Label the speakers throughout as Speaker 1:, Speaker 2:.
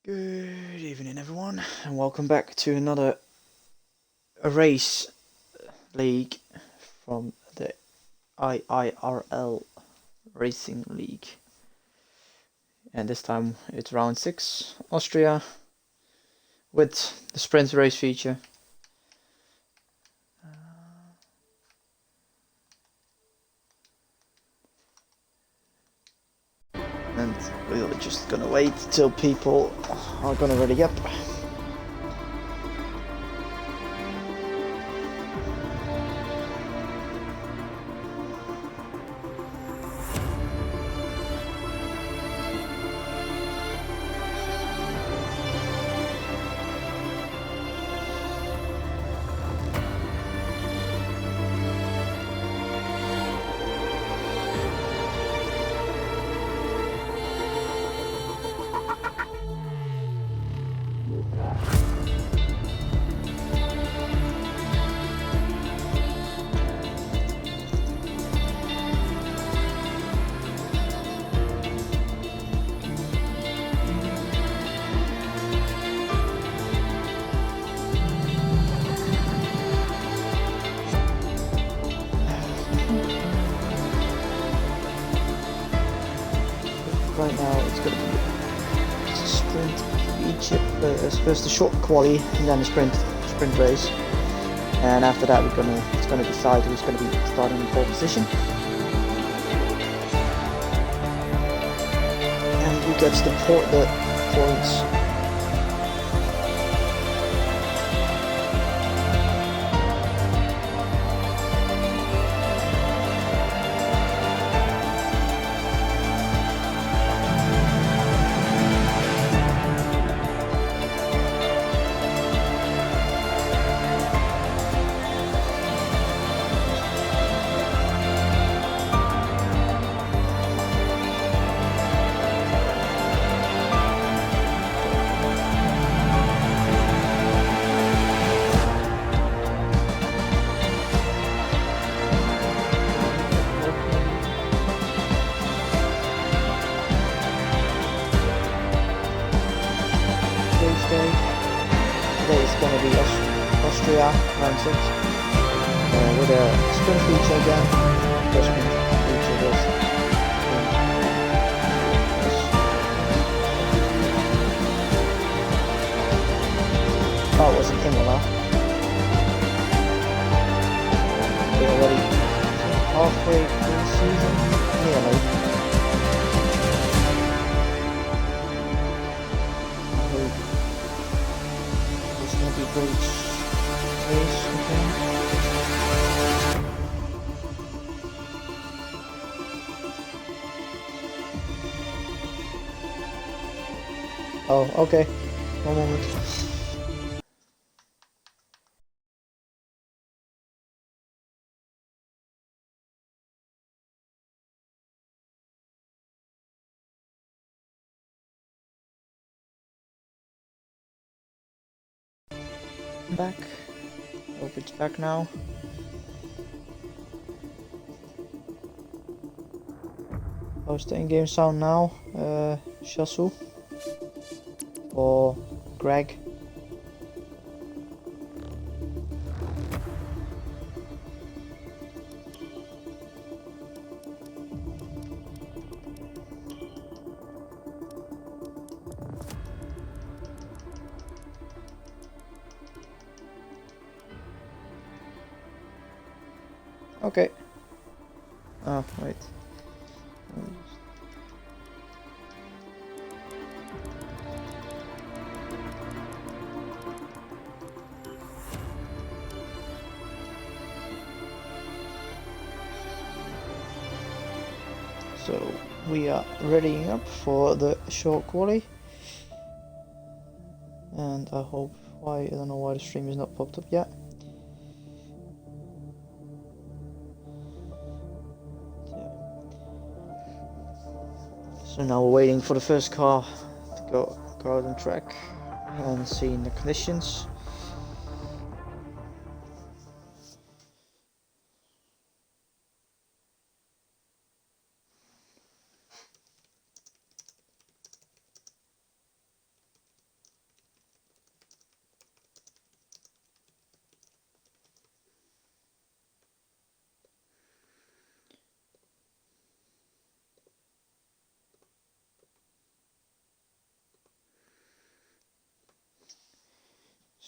Speaker 1: Good evening, everyone, and welcome back to another race league from the IIRL Racing League. And this time it's round 6, Austria, with the sprint race feature. And we're just gonna wait till people are gonna ready up. Right now it's going to be a sprint feature, first the short quali and then the sprint race, and after that it's going to decide who's going to be starting in pole position and who gets the points. Today is going to be Austria round 6 with a sprint feature again. The sprint feature was it wasn't Imola. We're already halfway through the season, nearly. Great race, okay. Oh, okay. 1 moment. Back. Hope it's back now. How's the in-game sound now? Shasu or Greg? Okay. Oh, wait. So we are readying up for the short quali, and I don't know why the stream is not popped up yet. So now we're waiting for the first car to go out on track and seeing the conditions.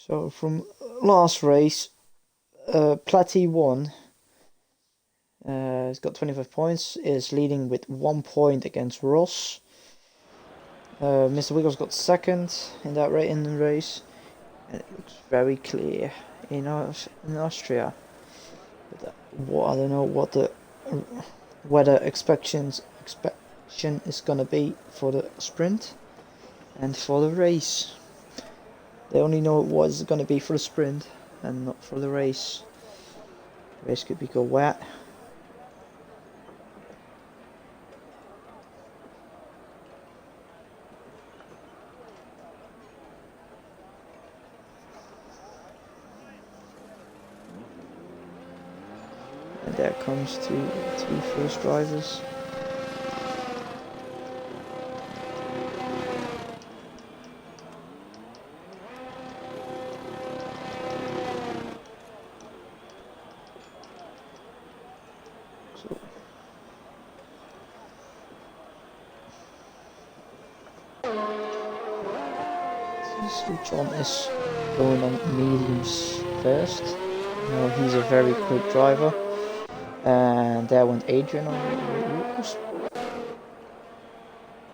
Speaker 1: So from last race, Platy won. He's got 25 points, is leading with 1 point against Ross. Mr. Wiggles got second in that race, and it looks very clear in Austria. But I don't know what the weather expectation is gonna be for the sprint and for the race. They only know what it's gonna be for the sprint and not for the race. The race could be go wet. And there comes two first drivers. So John is going on mediums first. He's a very quick driver. And there went Adrian on.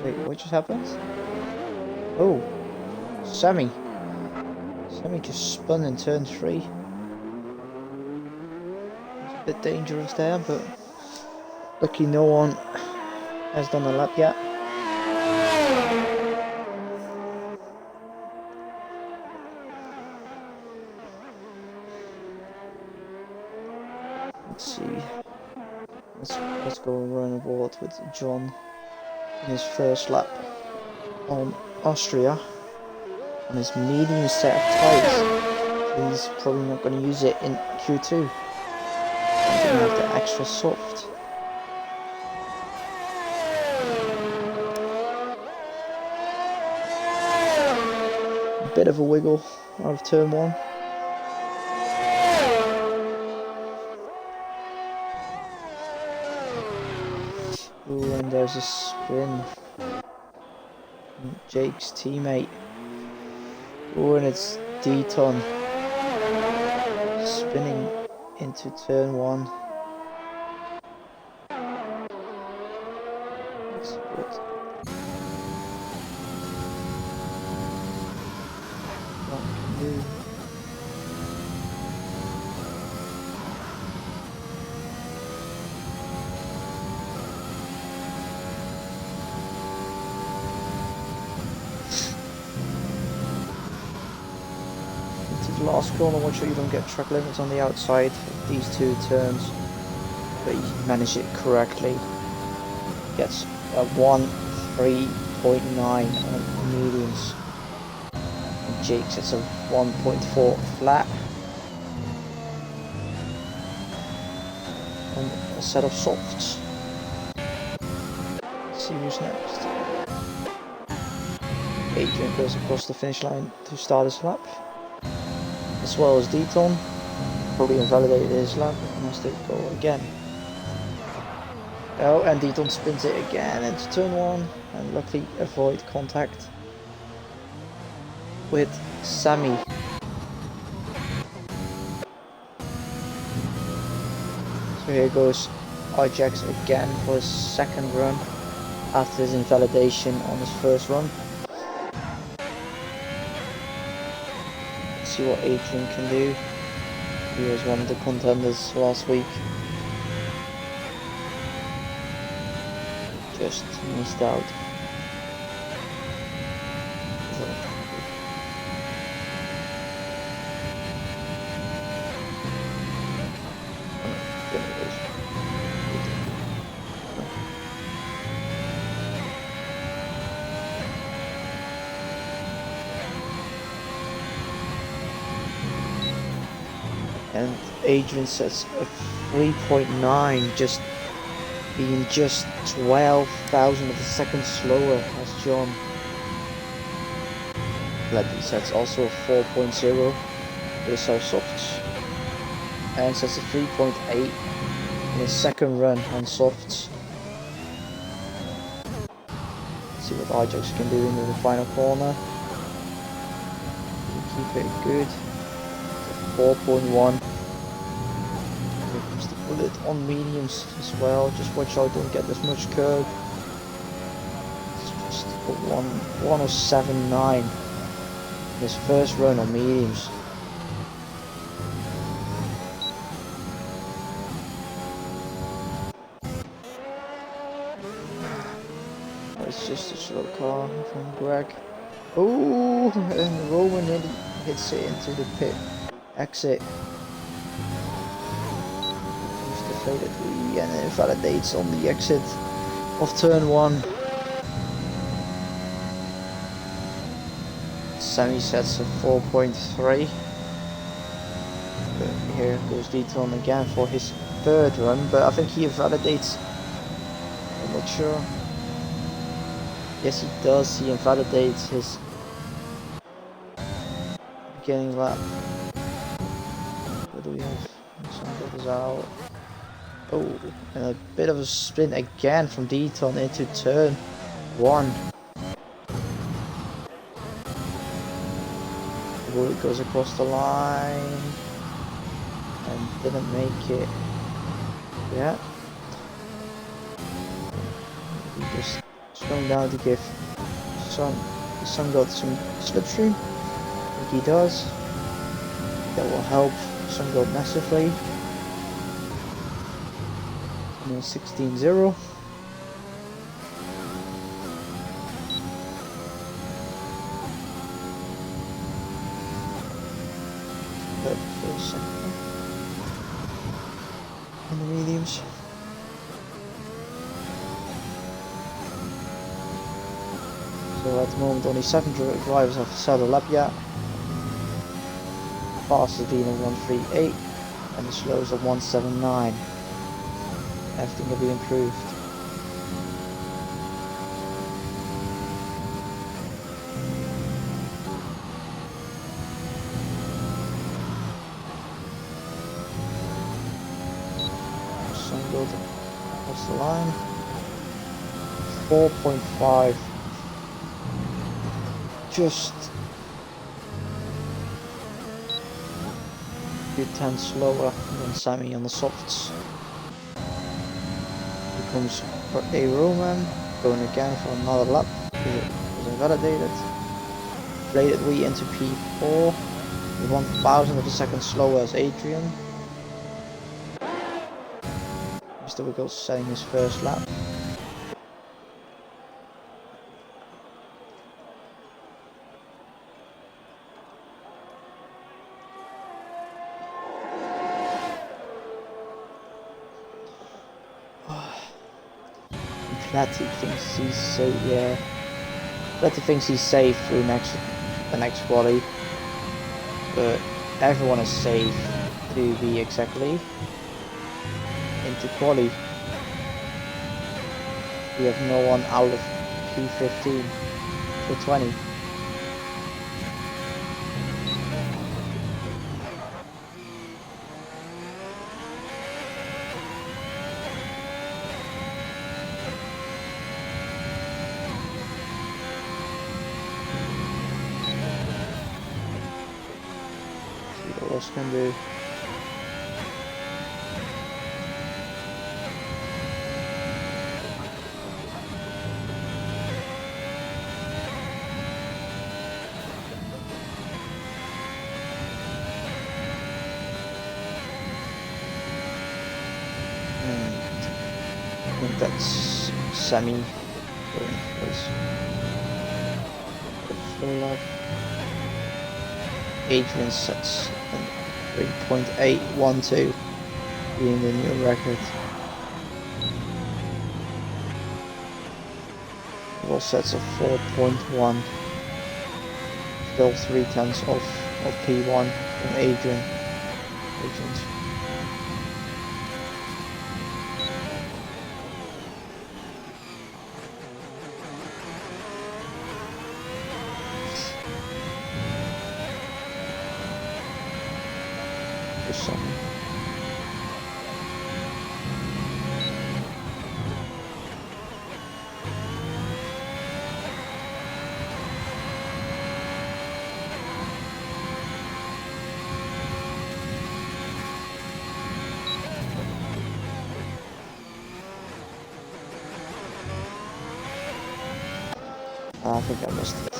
Speaker 1: Wait, what just happened? Oh, Sammy just spun in turn 3. It's a bit dangerous there, but lucky no one has done a lap yet. Let's see. Let's go run aboard with John in his first lap on Austria on his medium set of tyres. He's probably not going to use it in Q2. He's going to have the extra soft. A bit of a wiggle out of turn 1. Ooh, and there's a spin. Jake's teammate. Ooh, and it's Deaton spinning into turn 1. That's good. What can do? Last corner, make sure you don't get track limits on the outside of these 2 turns, but he managed it correctly. Gets a 1.3.9 on mediums, and Jake gets a 1.4 flat on a set of softs. Let's see who's next. Adrian goes across the finish line to start his lap, as well as Deaton. Probably invalidated his lap and has to go again. Oh, and Deaton spins it again into turn 1 and luckily avoid contact with Sammy. So here goes Ajax again for his second run after his invalidation on his first run. See what Adrian can do. He was one of the contenders last week. Just missed out. And Adrian sets a 3.9, just being just 12,000 of a second slower as John. Gladly sets also a 4.0 with his softs, and sets a 3.8 in his second run on softs. Let's see what Ajax can do into the final corner. keep it good. 4.1. Just to put it on mediums as well. Just watch out, don't get this much curb. It's just put 107.9. This first run on mediums. It's just a slow car from Greg. Oh, and Roman nearly hits it into the pit exit. Just deflated and it invalidates on the exit of turn 1. Sammy sets a 4.3. Here goes Deaton again for his 3rd run, but I think he invalidates. I'm not sure. Yes, he does. He invalidates his beginning lap. What do we have? Some is out. Oh, and a bit of a spin again from Deaton into turn 1. It goes across the line and didn't make it yet. He just slowing down to give Sun got some slipstream. I think he does. That will help Sun God massively. And 16-0. In the mediums. So at the moment only 7 drivers have saddle lap yet. Fastest being a 138 and the slowest of 179. Everything will be improved. Across the line. 4.5. Just a few tenths slower than Sammy on the softs. Here comes FRA Roman going again for another lap. It was invalidated. Inflated we into P4. 1,000 of a second slower as Adrian. Mr. Wiggles setting his first lap. Flatty thinks he's safe. Yeah, Flatty thinks he's safe through the next quali, but everyone is safe to be exactly into quali. We have no one out of P15 to 20. See what else can do. I think that's Sammy going first. Adrian sets 3.812 being the new record. All sets of 4.1. Still 3/10 of P1 from Adrian's. Something. I think I missed it.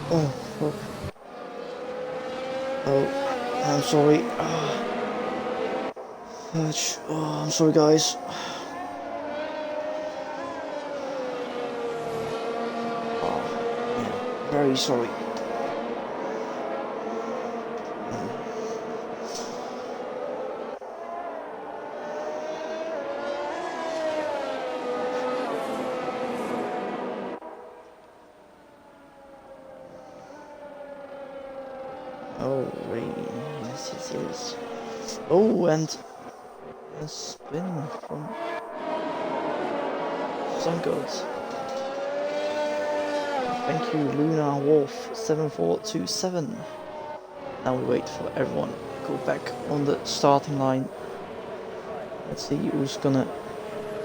Speaker 1: Oh, fuck. Oh, I'm sorry. Oh, I'm sorry, guys. Oh, yeah, very sorry. Oh, rain. Yes, yes, yes. Oh, and a spin from some gods. Thank you, Luna Wolf 7427. Now we wait for everyone to go back on the starting line. Let's see who's gonna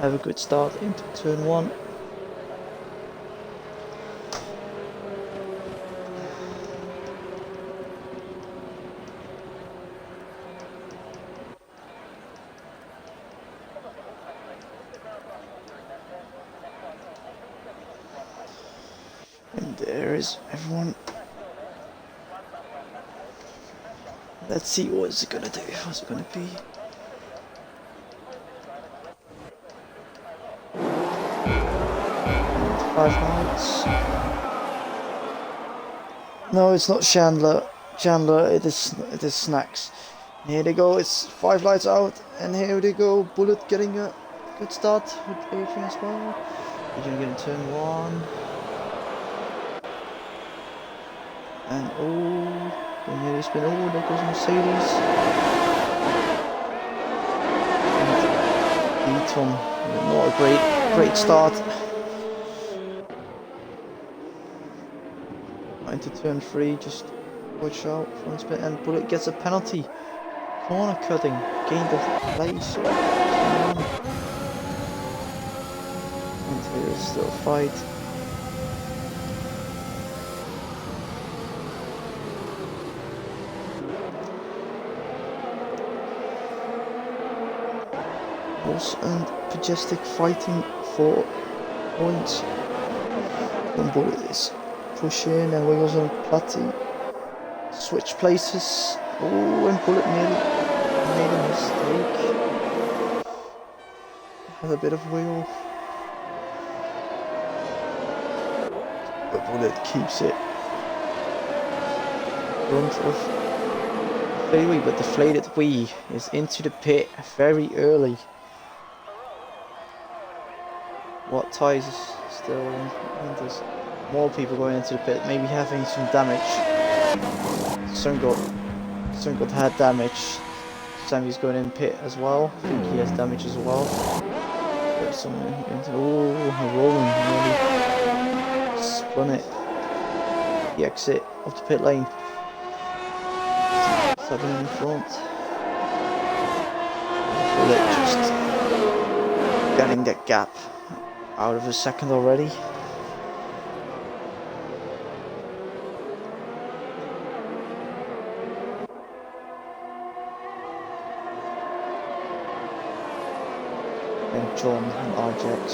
Speaker 1: have a good start into turn 1. And there is everyone. Let's see what it's gonna do. What's it gonna be? And 5 lights. No, it's not Chandler. Chandler, it is Snacks. And here they go. It's 5 lights out, and here they go. Bullet getting a good start with Adrian as well. Adrian getting turn 1. And oh, going nearly spin. Oh, there goes Mercedes. And Eton, not a great start. Into turn 3, just watch out front spin, and Bullet gets a penalty. Corner cutting, gained the place. And here is still a fight. And Majestic fighting for points. And Bullet is pushing, and Wiggles on Platty. Switch places. Oh, and Bullet nearly made a mistake. Had a bit of wiggle. But Bullet keeps it. Front of fadeaway, but deflated Wii is into the pit very early. What ties is still in there's more people going into the pit, maybe having some damage. Sun God had damage. Sammy's going in pit as well. I think he has damage as well. There's someone into rolling really spun it. The exit of the pit lane. 7 in front. Bullet just getting that gap out of a second already. And John and Ajax,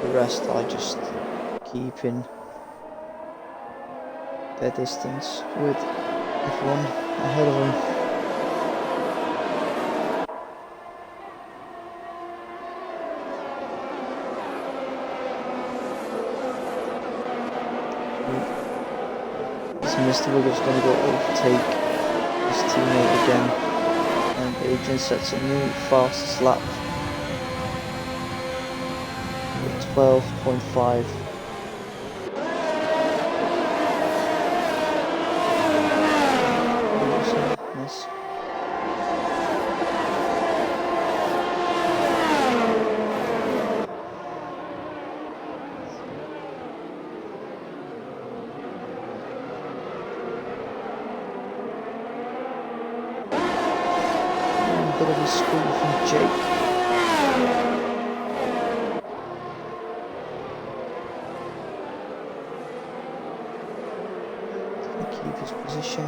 Speaker 1: the rest are just keeping their distance with everyone ahead of them. Mr. Wiggles going to go overtake his teammate again, and Adrian sets a new fastest lap with 12.5. Yes. Bit of a school from Jake. Keep his position.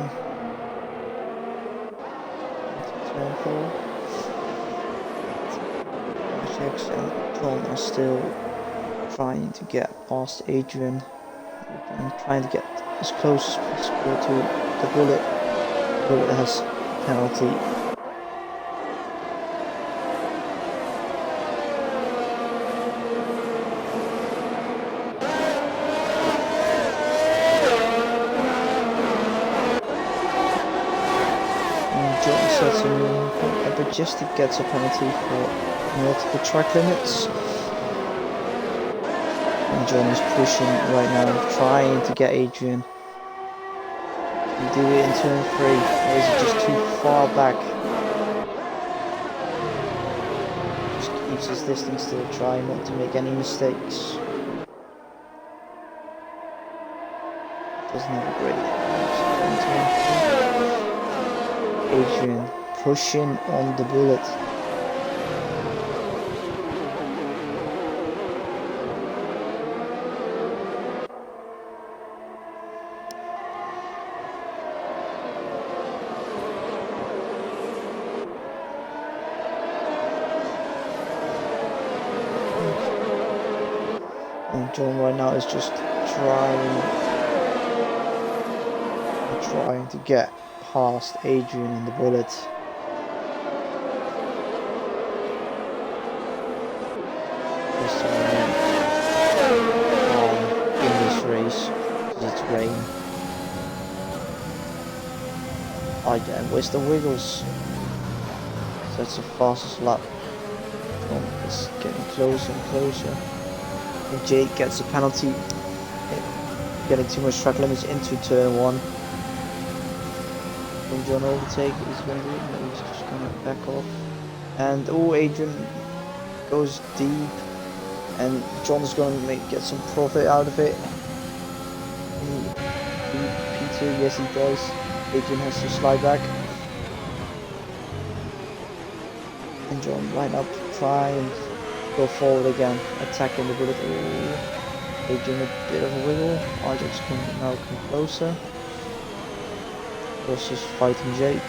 Speaker 1: Ajax and John are still trying to get past Adrian and trying to get as close as possible to the Bullet. Bullet has a penalty. sets a new record, but just it gets a penalty for multiple track limits. And John is pushing right now, trying to get Adrian. Can he do it in turn 3, or is it just too far back? Just keeps his distance still, trying not to make any mistakes. Doesn't have a great Adrian pushing on the bullet. And John right now is just trying to get past Adrian and the bullet. Just to remain in this race because it's rain. Again, where's the wiggles? So that's the fastest lap. John is getting closer and closer. And Jake gets a penalty, getting too much track limits into turn 1. When John overtake, he's going to do it, no, he's just going to back off. And Adrian goes deep, and John's going to get some profit out of it. P2, yes he does. Adrian has to slide back. And John right up, try and go forward again, attacking the bullet. Adrian a bit of a wiggle. Ajax can now come closer. Versus fighting Jake.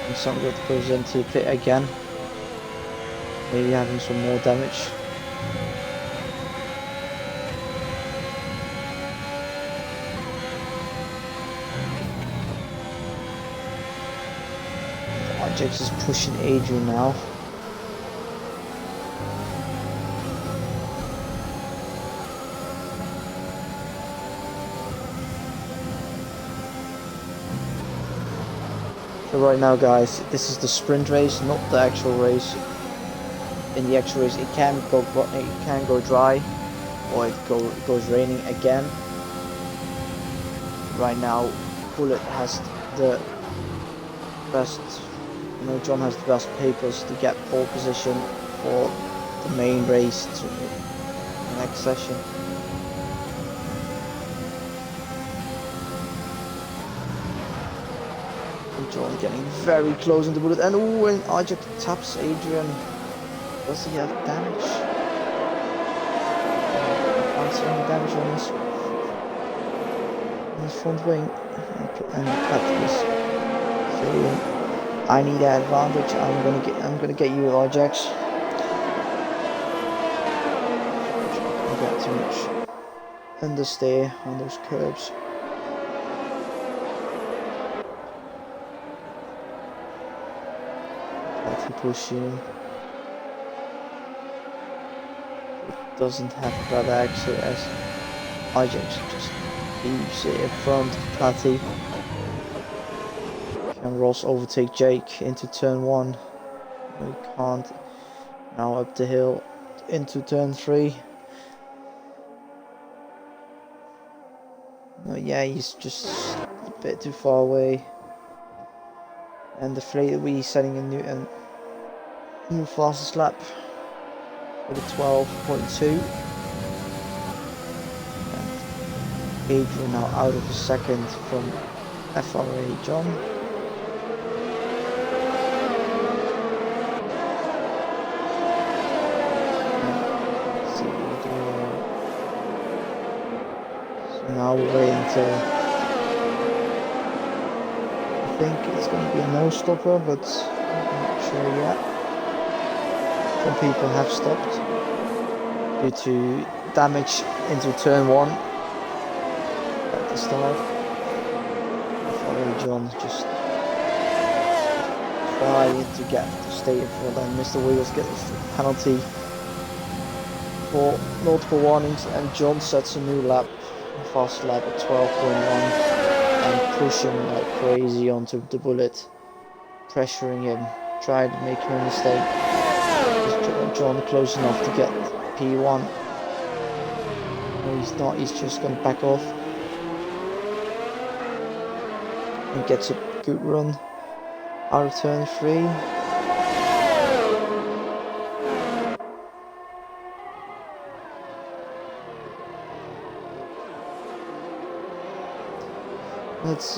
Speaker 1: And Sandra goes into the pit again. Maybe having some more damage. Ajax is pushing Adrian now. So right now, guys, this is the sprint race, not the actual race. In the actual race, it can go dry, or it goes raining again. Right now, Bullet has the best. John has the best papers to get pole position for the main race to the next session. John getting very close on the bullet, and and Ajax taps Adrian. Does he have damage? I can't see any damage on his front wing, and cut this. So I need that advantage. I'm gonna get you, Ajax. I got too much understeer on those curbs. Pushing. It doesn't have bad axle as Ajax just leaves it in front of Qualy. Can Ross overtake Jake into turn 1? No, he can't. Now up the hill into turn 3. No, yeah, he's just a bit too far away. And the Fleet will be setting a new fastest lap with a 12.2. And Adrian now out of the second from FRA John. Let's see what we do. So now we're waiting till I think it's going to be a no stopper, but I'm not sure yet. Some people have stopped due to damage into turn 1 at the start. FRA John just trying to get to stay in front, and Mr. Wheels gets a penalty for multiple warnings, and John sets a new lap, a fast lap at 12.1, and pushing like crazy onto the bullet. pressuring him, trying to make him a mistake. Is John close enough to get P1? No, he's not. He's just going to back off. And gets a good run out of turn 3.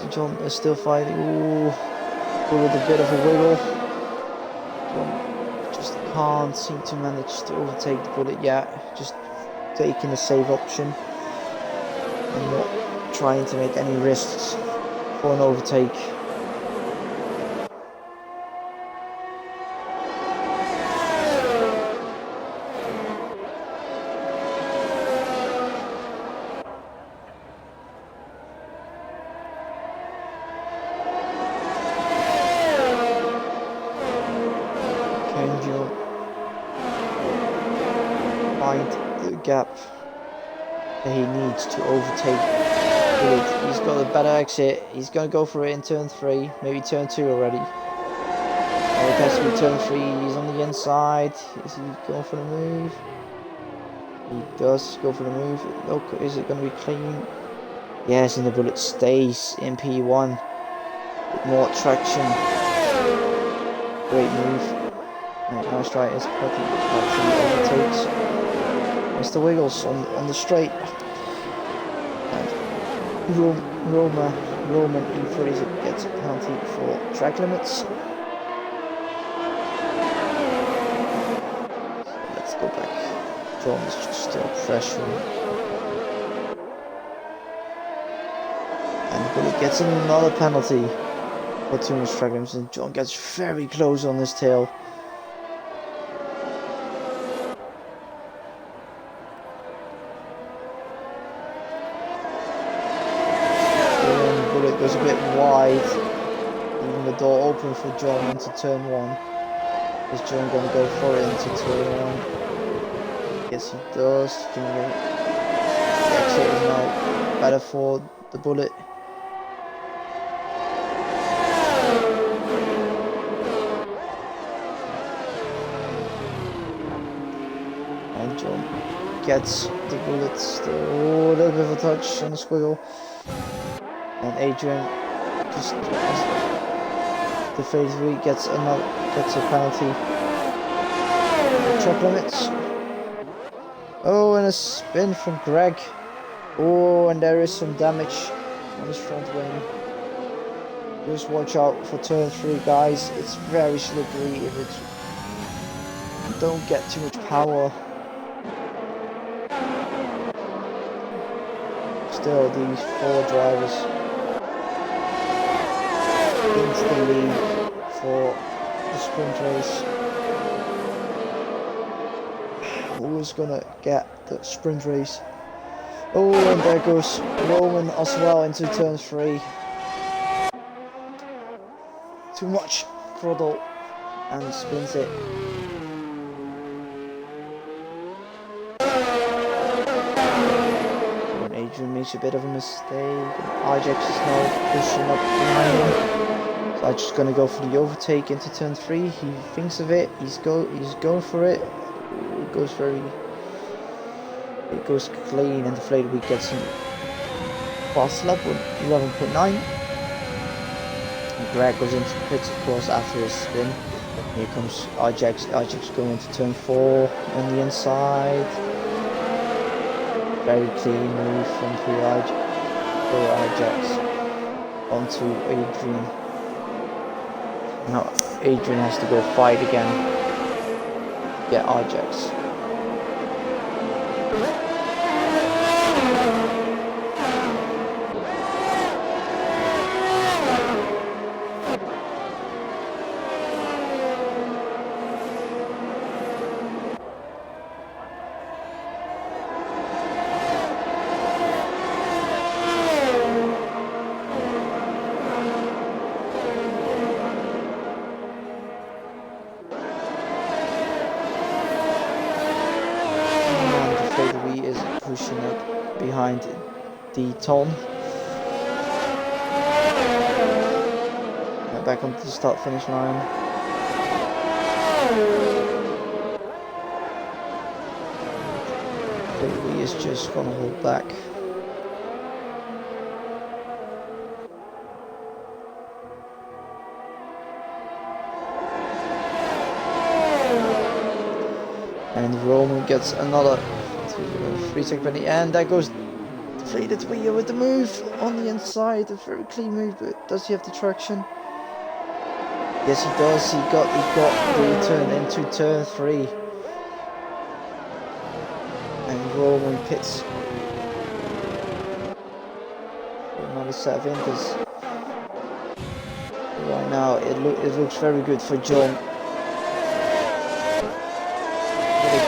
Speaker 1: John is still fighting. Ooh, with a bit of a wiggle. John just can't seem to manage to overtake the bullet yet. Just taking a safe option and not trying to make any risks for an overtake. Gap that he needs to overtake Bullet. He's got a better exit. He's going to go for it in turn 3, maybe turn 2 already. Oh, it has to be turn 3. He's on the inside. Is he going for the move? He does go for the move. Look, is it going to be clean? Yes, and the Bullet stays in P1 with more traction. Great move. Right, nice try. It's pretty overtakes. Mr. Wiggles on the straight. And Roman E3 gets a penalty for track limits. So let's go back. John is just still pressuring. And Bullet gets another penalty for too much track limits, and John gets very close on his tail. Goes a bit wide, leaving the door open for John into turn 1. Is John going to go for it into turn 1? Yes, he does. The exit is now better for the Bullet. And John gets the Bullet still. Oh, a little bit of a touch on the squiggle. And Adrian just the phase 3 gets a penalty. Track limits. Oh, and a spin from Greg. Oh, and there is some damage on his front wing. Just watch out for turn 3, guys. It's very slippery if you don't get too much power. Still, these 4 drivers into the lead for the sprint race. Who's gonna get the sprint race? Oh, and there goes Roman as well into turn 3. Too much throttle and spins it. And Adrian makes a bit of a mistake. Ajax is now pushing up behind him. So I'm just gonna go for the overtake into turn 3. He thinks of it. He's going for it. It goes clean, and the deflated wheel gets him fast lap with 11.9. And Greg goes into pits, of course, after his spin. Here comes Ajax. Ajax going into turn 4 on the inside. Very clean move from Ajax onto Adrian. Now Adrian has to go fight again. Get Ajax. Pushing up behind the Tom. back onto the start finish line. Qualy is just gonna hold back. And Roman gets another 3-second penalty, and there goes deflated wheel with the move on the inside. A very clean move, but does he have the traction? Yes, he does. He got the return into turn 3, and Roman pits for another set of inters. Right now, it looks very good for John.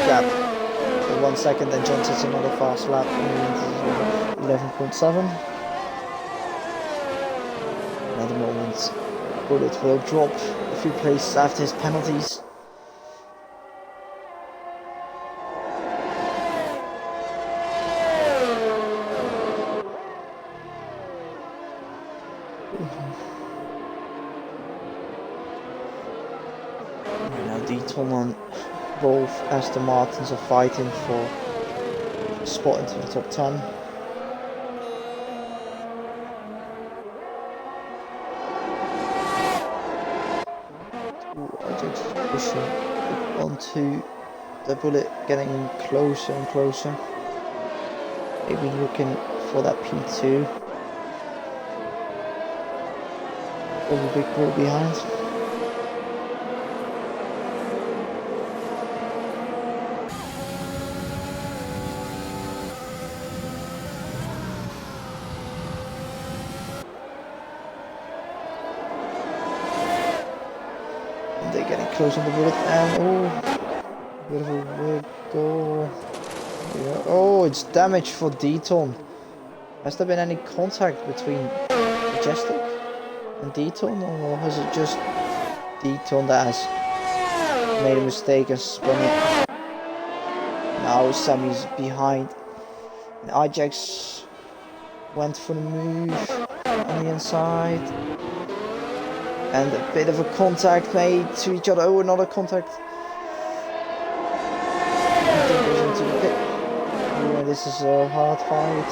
Speaker 1: Gap for 1 second, then John takes another fast lap and 11.7. Another moment, Bullet will drop a few places after his penalties. Right now, Deaton, both Aston Martins are fighting for a spot into the top 10. Ajax is pushing onto the Bullet, getting closer and closer. Maybe looking for that P2. There's a big group behind. They're getting close on the Bullet, and oh, bit of a wiggle. Yeah. Oh, it's damage for Deaton. Has there been any contact between Majestic and Deaton, or has it just Deaton that has made a mistake and spun it? Now Sammy's behind, and Ajax went for the move on the inside. And a bit of a contact made to each other. Oh, another contact. Goes into the pit. Yeah, this is a hard fight.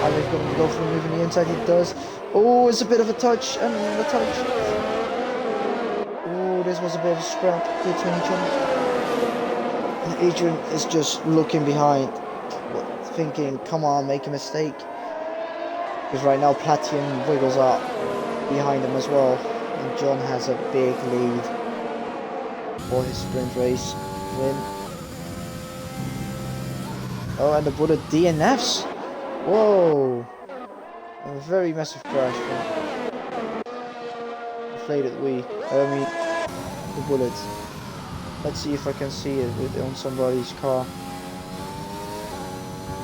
Speaker 1: Ajax going to go for a move on the inside. It does. Oh, it's a bit of a touch. And another touch. Oh, this was a bit of a scrap between each other. And Adrian is just looking behind, thinking, come on, make a mistake. Because right now, Platinum wiggles up behind him as well, and John has a big lead for his sprint race win. Oh, and the Bullet DNFs. Whoa, a very massive crash. Deflated the Bullet. Let's see if I can see it on somebody's car.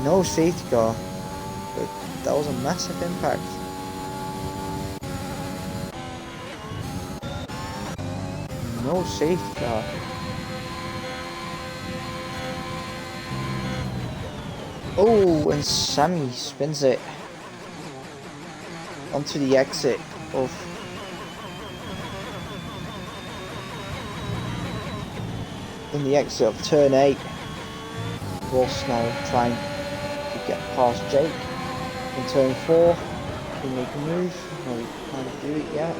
Speaker 1: No safety car, but that was a massive impact. No safety car. Oh, and Sammy spins it onto the exit of turn 8. Ross now trying to get past Jake in turn 4. He make a move. No, he can't do it yet.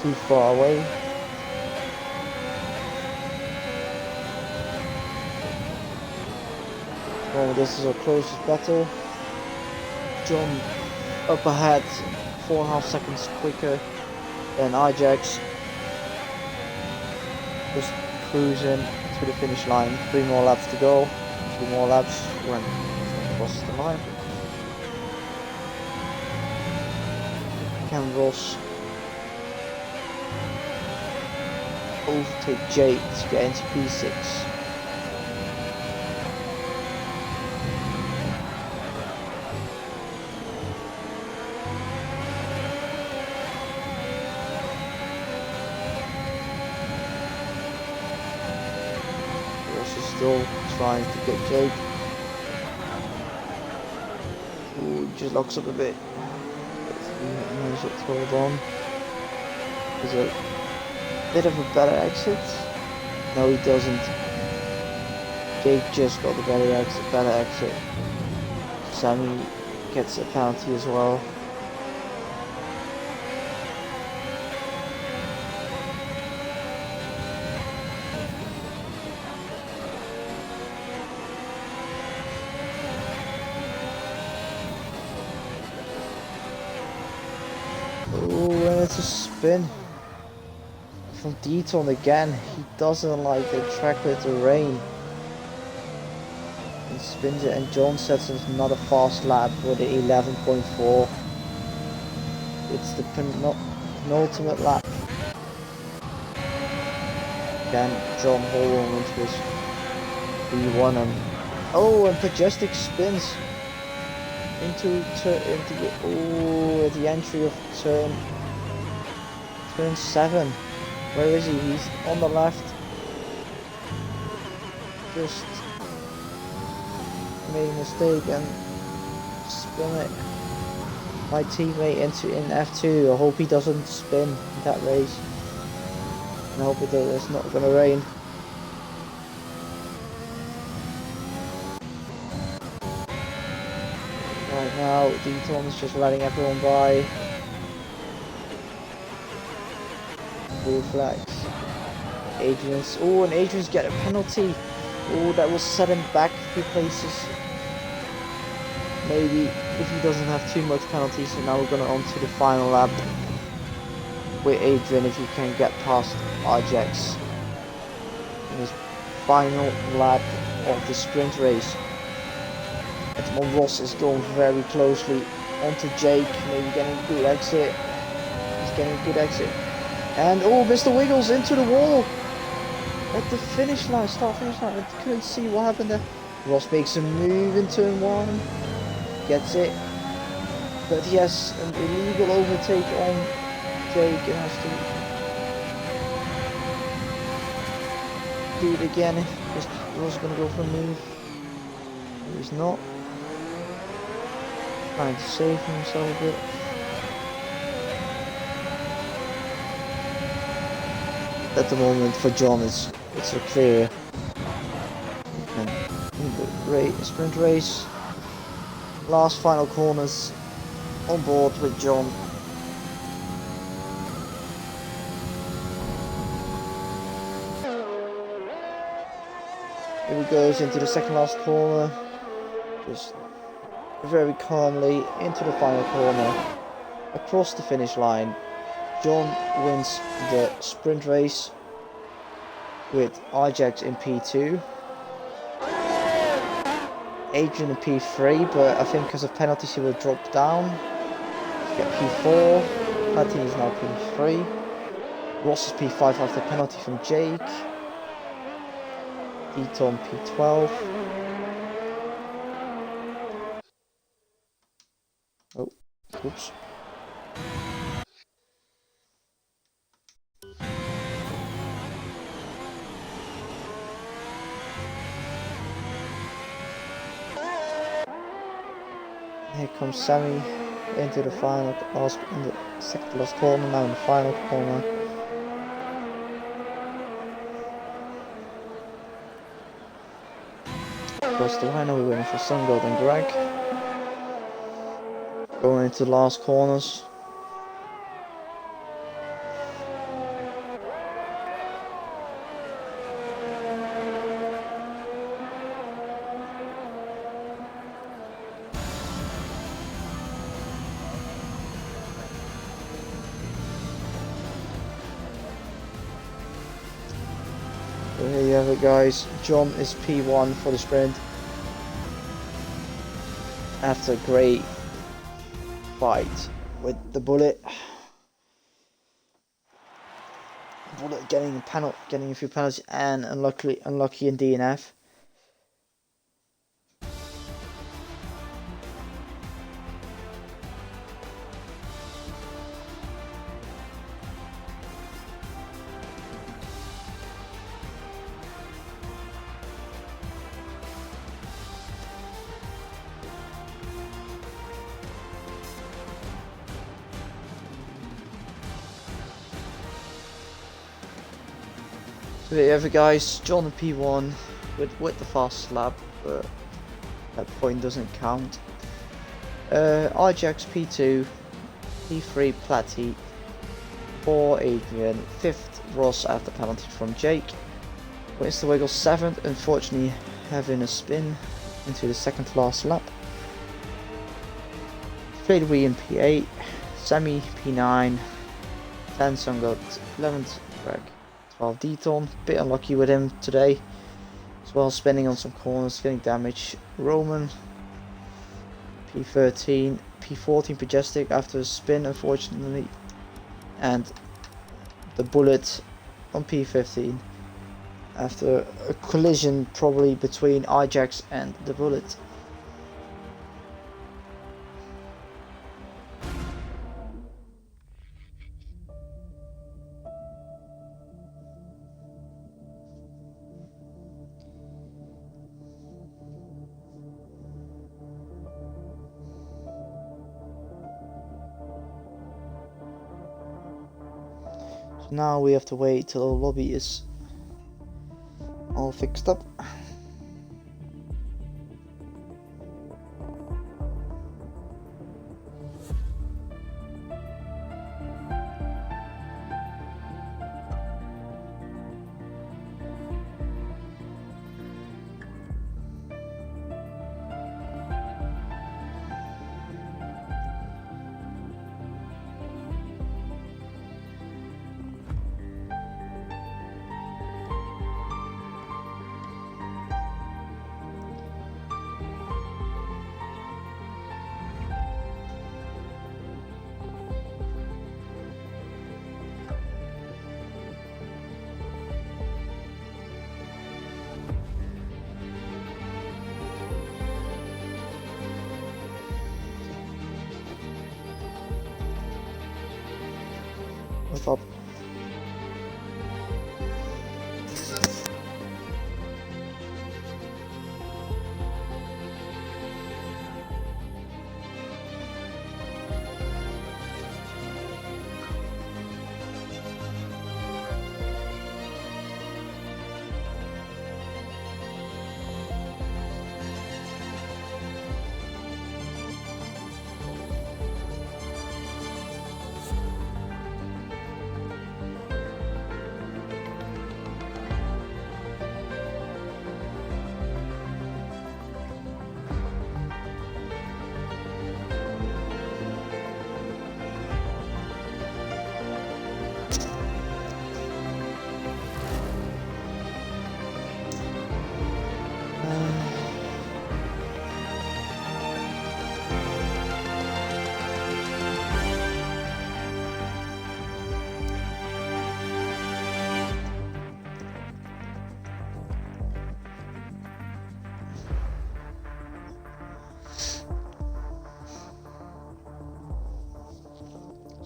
Speaker 1: Too far away. Oh, this is a closest battle. John up ahead, 4.5 seconds quicker than Ajax. Just cruising to the finish line. 3 more laps to go. 2 more laps when he crosses the line. Can Ross overtake Jake to get into P6? Ross is still trying to get Jake. Ooh, just locks up a bit. Managed it, hold on. There's a bit of a better exit. No, he doesn't. Jake just got the better exit. Sammy gets a penalty as well. Oh, and it's a spin from Deaton again. He doesn't like the track with the rain. He spins it, and John sets another fast lap with the 11.4. It's the penultimate lap. Again, John hold on into his B1 and Majestic spins into the entry of turn 7. Where is he? He's on the left. Just made a mistake and spun it. My teammate in F2. I hope he doesn't spin in that race. And I hope it's not going to rain. Right now, Deaton's just letting everyone by. Blue flags. Adrian's get a penalty. Oh, that will set him back a few places. Maybe if he doesn't have too much penalties. So now we're going on to the final lap with Adrian, if he can get past Ajax in his final lap of the sprint race. At the moment, Ross is going very closely onto Jake, maybe getting a good exit. He's getting a good exit. And Mr. Wiggles into the wall at the finish line, start-finish line. I couldn't see what happened there. Ross makes a move in turn 1, gets it, but he has an illegal overtake on Jake and has to do it again. Ross is going to go for a move. He's not. Trying to save himself a bit. At the moment for John it's a clear and sprint race. Last final corners on board with John. Here he goes into the second last corner. Just very calmly into the final corner. Across the finish line. John wins the sprint race with Ajax in P2. Adrian in P3, but I think because of penalties he will drop down. Get P4. Patty is now P3. Ross is P5 after penalty from Jake. Deaton P12. Oh, oops. Here comes Sammy into the final, in the second last corner, now in the final corner. Across the line, we're waiting for Sungold and Greg. Going into the last corners. So here you have it, guys. John is P1 for the sprint. After a great fight with the Bullet. Bullet getting a few penalties, and unlucky in DNF. Whatever guys, John P1 with the fast lap, but that point doesn't count. Ajax P2, P3 Platty, 4 Adrian, 5th Ross after penalty from Jake. Winston Wiggle 7th, unfortunately having a spin into the second to last lap. Fade William P8, Sammy P9, Tanson got 11th, Greg 12 Deton, bit unlucky with him today, as well as spinning on some corners, getting damage. Roman P13, P14 Majestic after a spin unfortunately, and the Bullet on P15 after a collision probably between Ajax and the Bullet. Now we have to wait till the lobby is all fixed up. What's up?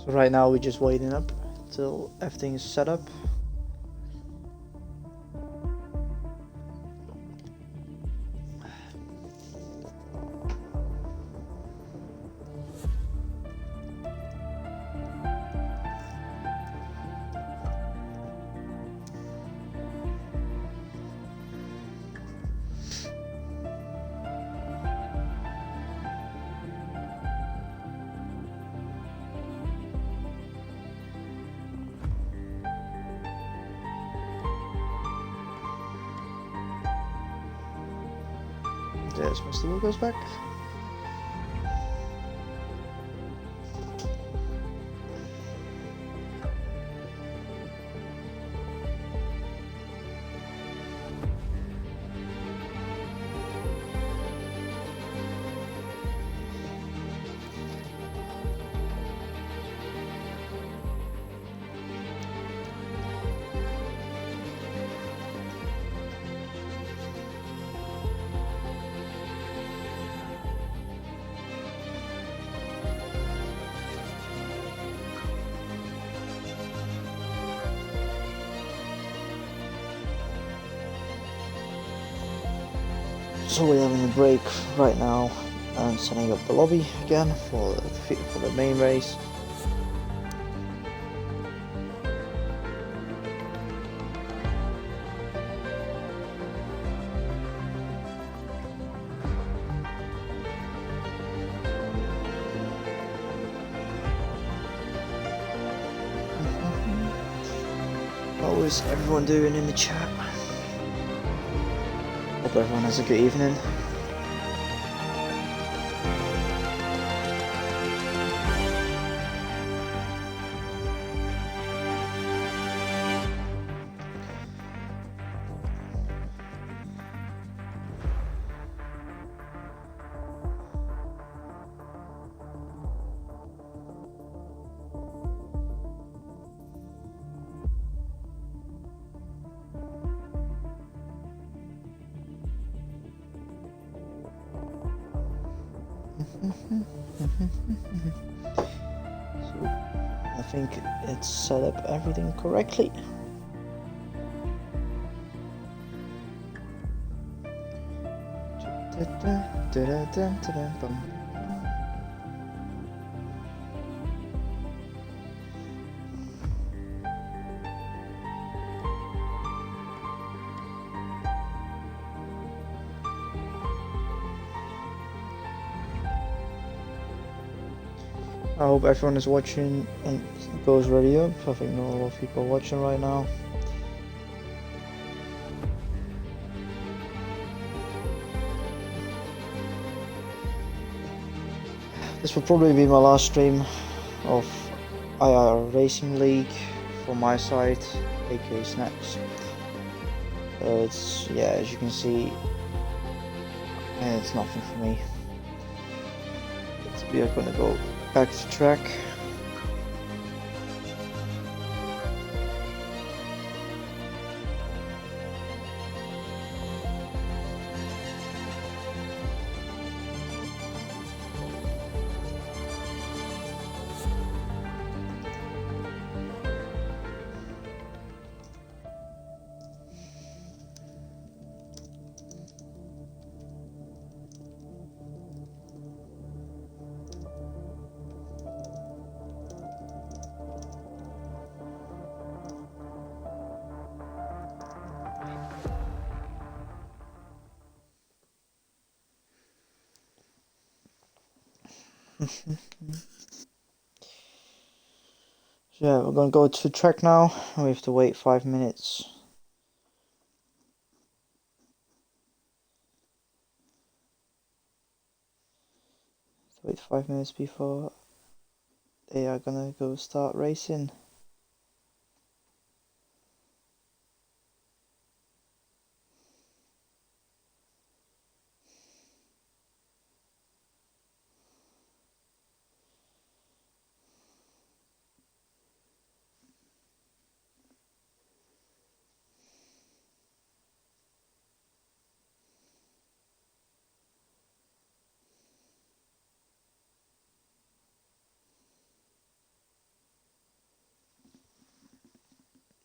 Speaker 1: So right now we're just waiting up till everything is set up. There's Mr. Lucas back. So we're having a break right now and setting up the lobby again for the main race. How is everyone doing in the chat? Hope everyone has a good evening. So I think it's set up everything correctly. I hope everyone is watching and goes ready up. I think not a lot of people are watching right now. This will probably be my last stream of IIRL Racing League from my side, aka Snaps. It's, yeah, as you can see, it's nothing for me. We are gonna go back to track. Yeah, we're gonna go to track now. We have to wait 5 minutes. Wait 5 minutes before they are gonna go start racing.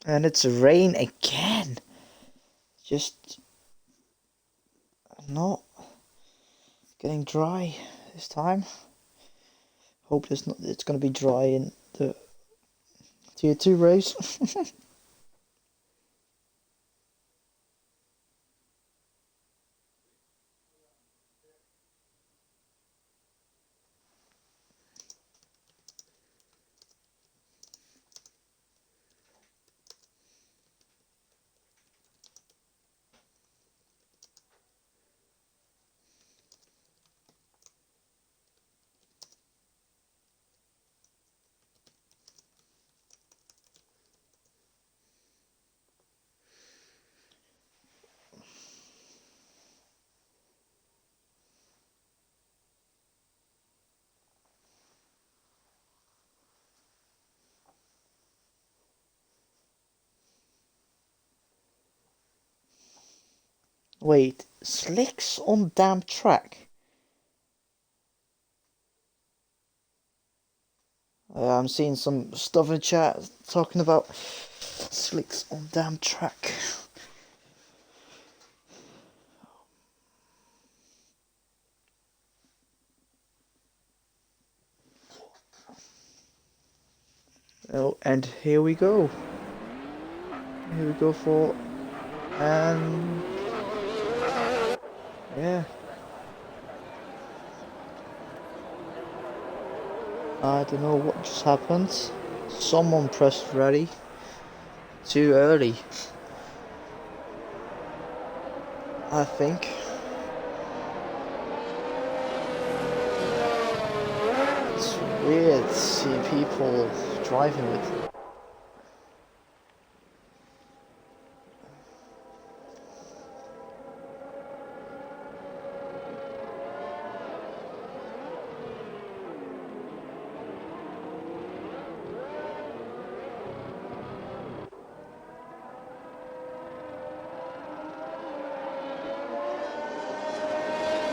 Speaker 1: And it's rain again. Just not getting dry this time. Hope it's gonna be dry in the tier 2 race. Wait, slicks on damp track? I'm seeing some stuff in chat talking about slicks on damp track. Oh, and here we go. Here we go for, and yeah. I don't know what just happened. Someone pressed ready, too early, I think. It's weird to see people driving with.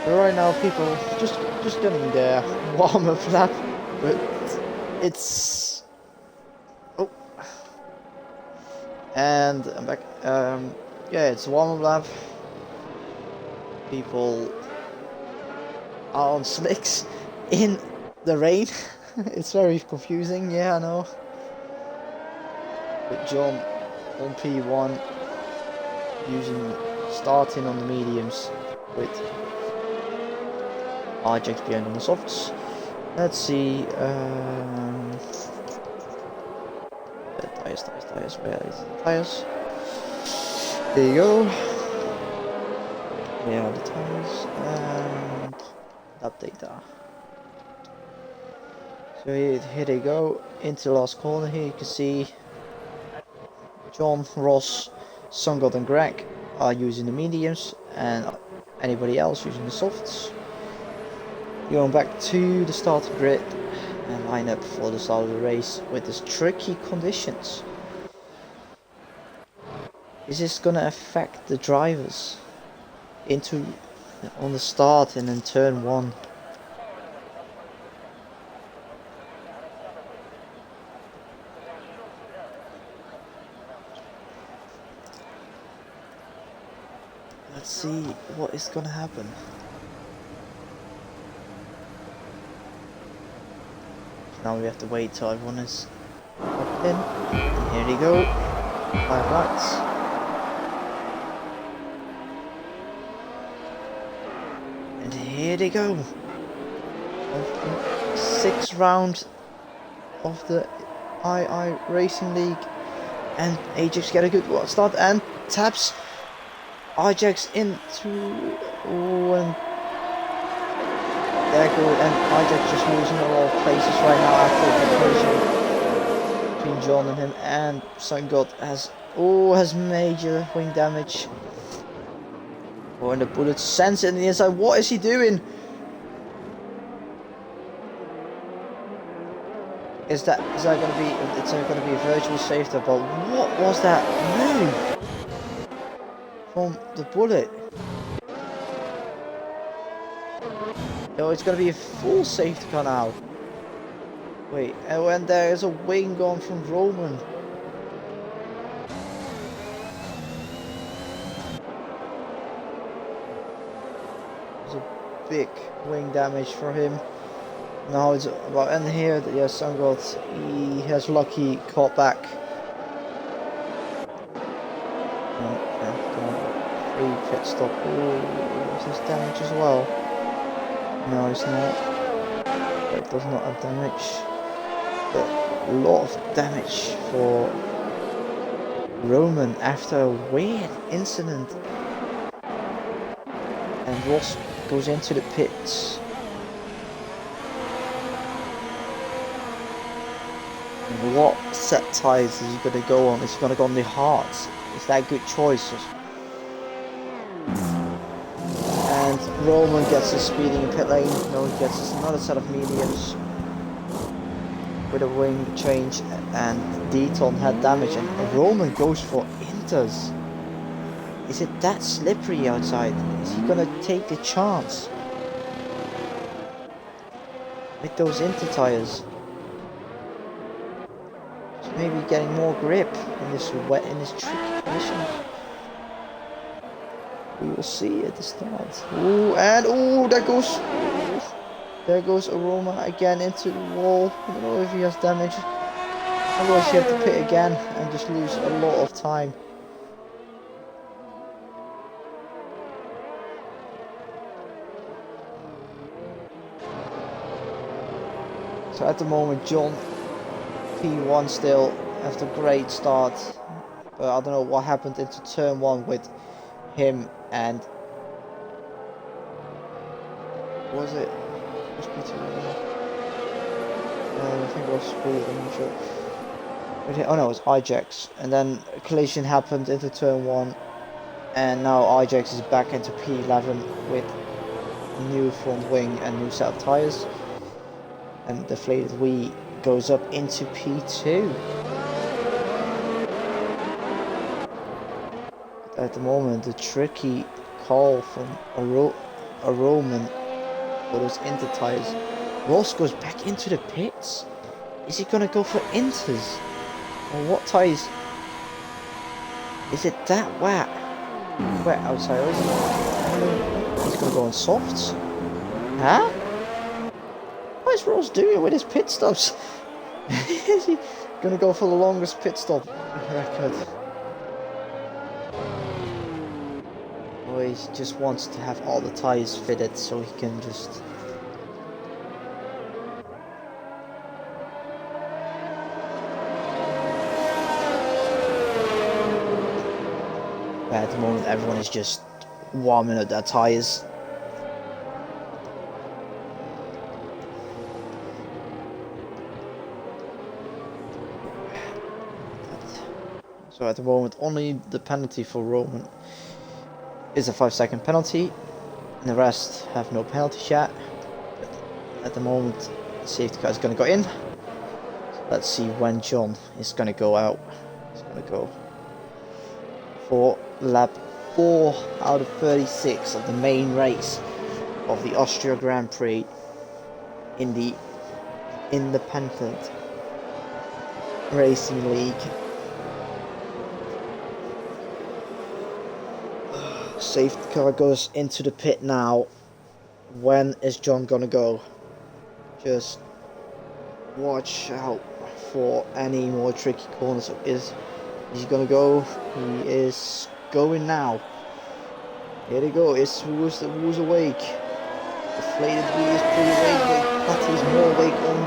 Speaker 1: Right now, people just getting their warm-up lap, but it's and I'm back. Yeah, it's warm-up lap. People are on slicks in the rain. It's very confusing. Yeah, I know. But John on P1 starting on the mediums with Ajax behind on the softs. Let's see. Tires. Where is the tires? There you go. There are the tires and update that. So here they go into the last corner. Here you can see John, Ross, Sungod and Greg are using the mediums, and anybody else using the softs. Going back to the starting grid and line up for the start of the race with these tricky conditions. Is this gonna affect the drivers on the start and in turn 1? Let's see what is gonna happen. Now we have to wait till everyone is up in. And here they go. 5 laps. And here they go. 6th round of the II Racing League. And Ajax get a good start and taps Ajax into. Oh, and there go, and Ajax just losing a lot of places right now after the collision between John and him, and Sungod has major wing damage. Oh, and the bullet sends it in the inside. What is he doing? Is that going to be? It's going to be a virtual safety, but what was that move from the bullet? No, it's going to be a full safety car now. Wait, and when there is a wing gone from Roman. There's a big wing damage for him. Now it's about, and here, yes, Sungod, he has lucky caught back. Free pit stop. Oh, is this damage as well? No, it's not. It does not have damage. But a lot of damage for Roman after a weird incident. And Ross goes into the pits. And what set tyres is he going to go on? Is he going to go on the hards? Is that a good choice? And Roman gets his speeding in pit lane. No, he gets another set of mediums with a wing change, and Deaton had damage, and Roman goes for inters. Is it that slippery outside? Is he gonna take the chance with those inter tires? Just maybe getting more grip in this wet, in this tricky condition. We will see at the start. Ooh, and there goes Aroma again into the wall. I don't know if he has damage. Otherwise you have to pit again and just lose a lot of time. So at the moment John P1 still after a great start. But I don't know what happened into turn 1 with him and... Was it? Was P2? I think it was Qualy, I'm not sure. Oh no, it was Ajax. And then a collision happened into turn 1. And now Ajax is back into P11 with new front wing and new set of tyres. And deflated wheel goes up into P2. At the moment, the tricky call from a Roman for those inter tyres. Ross goes back into the pits. Is he gonna go for inters? Or what tyres? Is it that wet? Wet outside, isn't it? He's gonna go on softs. Huh? What is Ross doing with his pit stops? Is he gonna go for the longest pit stop record? Or he just wants to have all the tyres fitted so he can just... At the moment, everyone is just warming up their tyres. So at the moment, only the penalty for Roman is a 5-second penalty, and the rest have no penalty yet. But at the moment, the safety car is going to go in. So let's see when John is going to go out. He's going to go for lap 4 out of 36 of the main race of the Austria Grand Prix in the Independent Racing League. Safety car goes into the pit now. When is John gonna go? Just watch out for any more tricky corners. Is he gonna go? He is going now. Here they go. Who's awake? Deflated wheel is pretty awake, but he's more awake on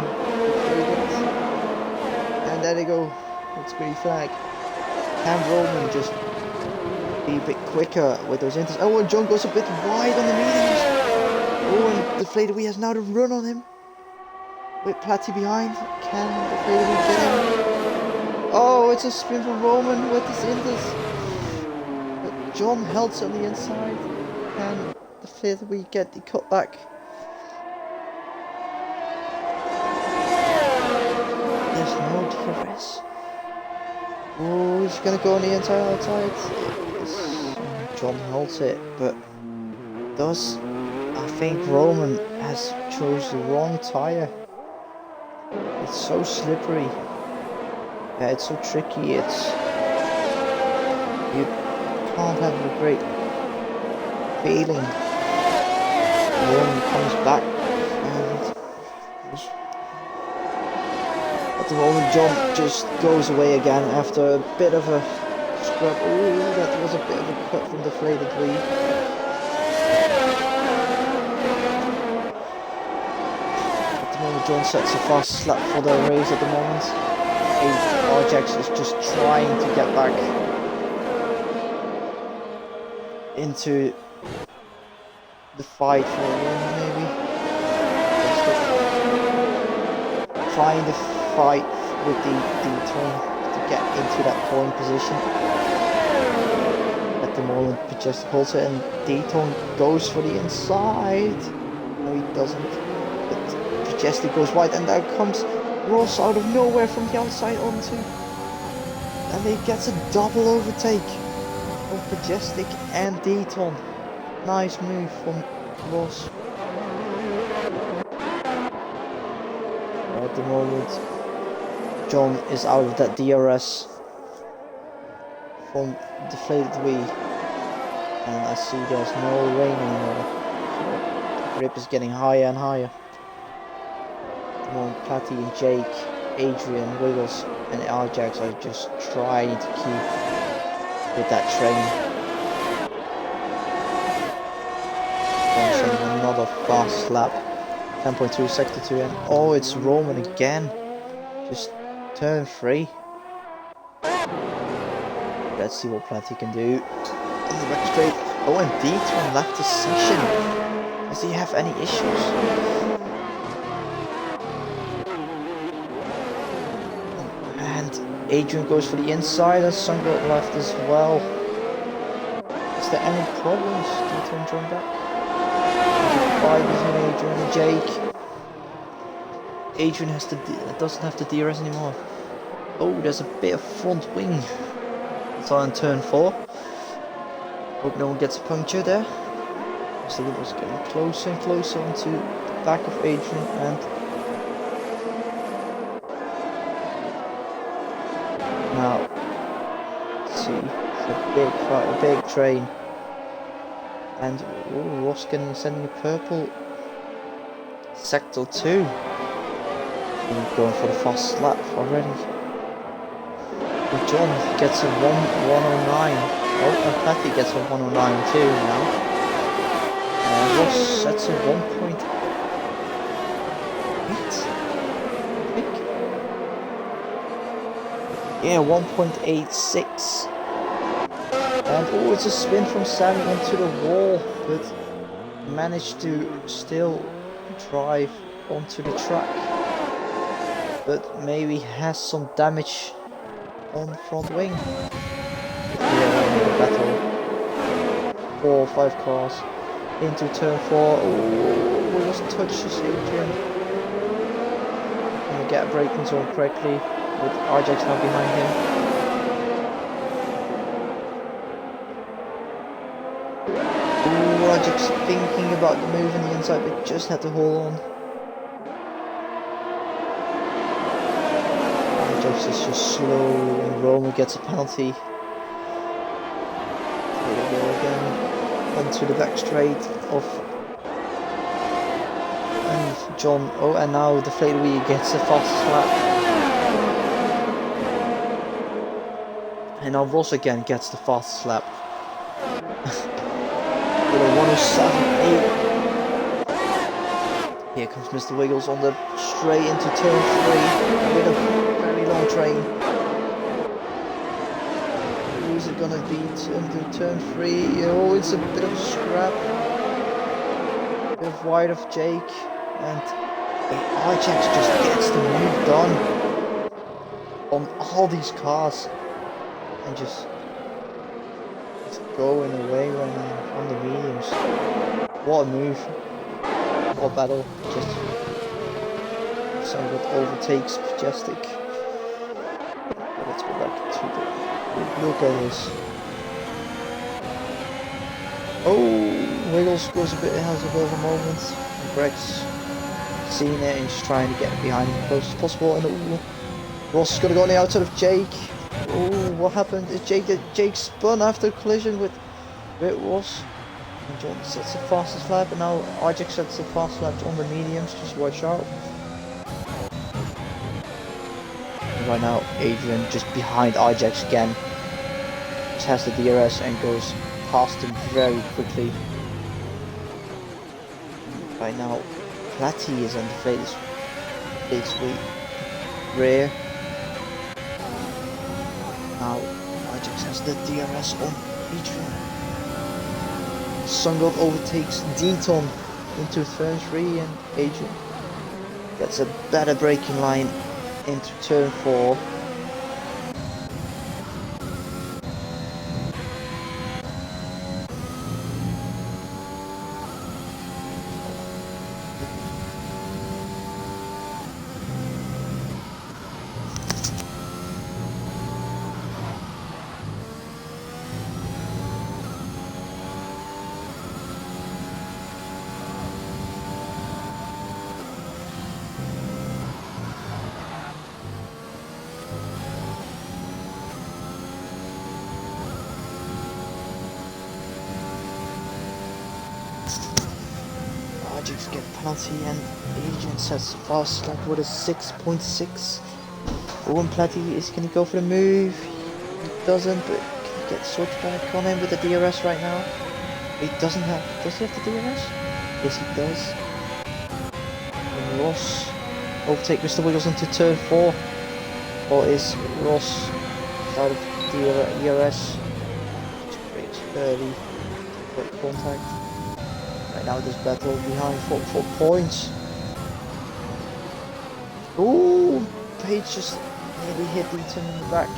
Speaker 1: deflated. And there they go. It's green flag. Can Roman just be a bit quicker with those inters? Oh, and John goes a bit wide on the mediums. Oh, and deflated wheel has now the run on him. With Platty behind. Can deflated wheel get him? Oh, it's a spin from Roman with his inters. But John held on the inside. And deflated wheel get the cutback. There's no DRS. Oh, he's gonna go on the entire outside. John holds it, but I think Roman has chose the wrong tire. It's so slippery. Yeah, it's so tricky. You can't have a great feeling. Roman comes back, and at the moment John just goes away again after a bit of a scrub. Ooh, that was a bit of a cut from deflated wheel. At the moment John sets a fast lap for the race at the moment. Ajax is just trying to get back into the fight for a win, maybe. Trying to fight with the turn to get into that pole position. At the moment, Majestic holds it, and D-Tone goes for the inside. No, he doesn't. But Majestic goes wide, and there comes Ross out of nowhere from the outside onto. And he gets a double overtake of Majestic and D-Tone. Nice move from Ross. At the moment, John is out of that DRS from deflated wheel, and I see there's no rain anymore. So the grip is getting higher and higher. At the moment, Platty and Jake, Adrian, Wiggles, and Ajax are just trying to keep with that train. Another fast lap. 10.2 sector 2, and oh, it's Roman again. Just turn 3. let's see what Platty can do. On the back straight. Oh, and D-Tron left the session. Does he have any issues? And Adrian goes for the inside, and Sungot left as well. Is there any problems? D-Tron join back. Fight between Adrian and Jake. Adrian doesn't have the DRS anymore. Oh, there's a bit of front wing. It's on turn 4. Hope no one gets a puncture there. So it was getting closer and closer onto the back of Adrian, and now let's see, it's a big train, and Ross sending a purple sector 2. And going for the fast lap already. John gets a 109. Oh, and Platty gets a 109 too now. And Ross sets a 1.8. Yeah, 1.86. And oh, it's a spin from Sammy into the wall, but managed to still drive onto the track. But maybe has some damage on the front wing. Yeah, battle. 4 or 5 cars into turn 4. Oh, we just touches Adrian. Can we get a braking zone correctly with Ajax now behind him? Oh, Ajax thinking about the move on the inside, but just had to hold on. Is just slow, and Roma gets a penalty. Here we go again, onto the back straight of and John. Oh, and now the Deflated Wheel gets a fast lap, and now Ross again gets the fastest lap with a 107.8. Here comes Mr. Wiggles on the straight into turn 3 with a long train. Who's it gonna be into turn 3? Oh, it's a bit of a scrap. A bit of wide of Jake, and Ajax just gets the move done on all these cars, and just going away when on the mediums. What a move! What a battle! Just somewhat overtakes Majestic. Let's go back to the look at this. Oh, Wiggles has a bit of a moment. And Greg's seen it and just trying to get behind him as close as possible. And ooh, Ross is gonna go on the outside of Jake. Oh, what happened? Is Jake spun after a collision with Ross? And John sets the fastest lap, and now Ajax sets the fastest lap on the mediums. Just watch out. Right now, Adrian just behind Ajax again. Just has the DRS and goes past him very quickly. Right now, Platty is on the face rear. Now, Ajax has the DRS on Adrian. Sungot overtakes D-Ton into turn 3, and Adrian gets a better braking line into turn 4. Ajax get penalty, and Adrian sets fast lap with a 6.6. Oh, and Platty can he go for the move? He doesn't, but can he get switchback on him with the DRS right now? He does he have the DRS? Yes, he does. And Ross overtake Mr. Wiggles into turn 4. Or is Ross out of the ERS. Breaks early, quick contact. Right now this battle behind for points. Ooh, Page just nearly hit Eaton in the back.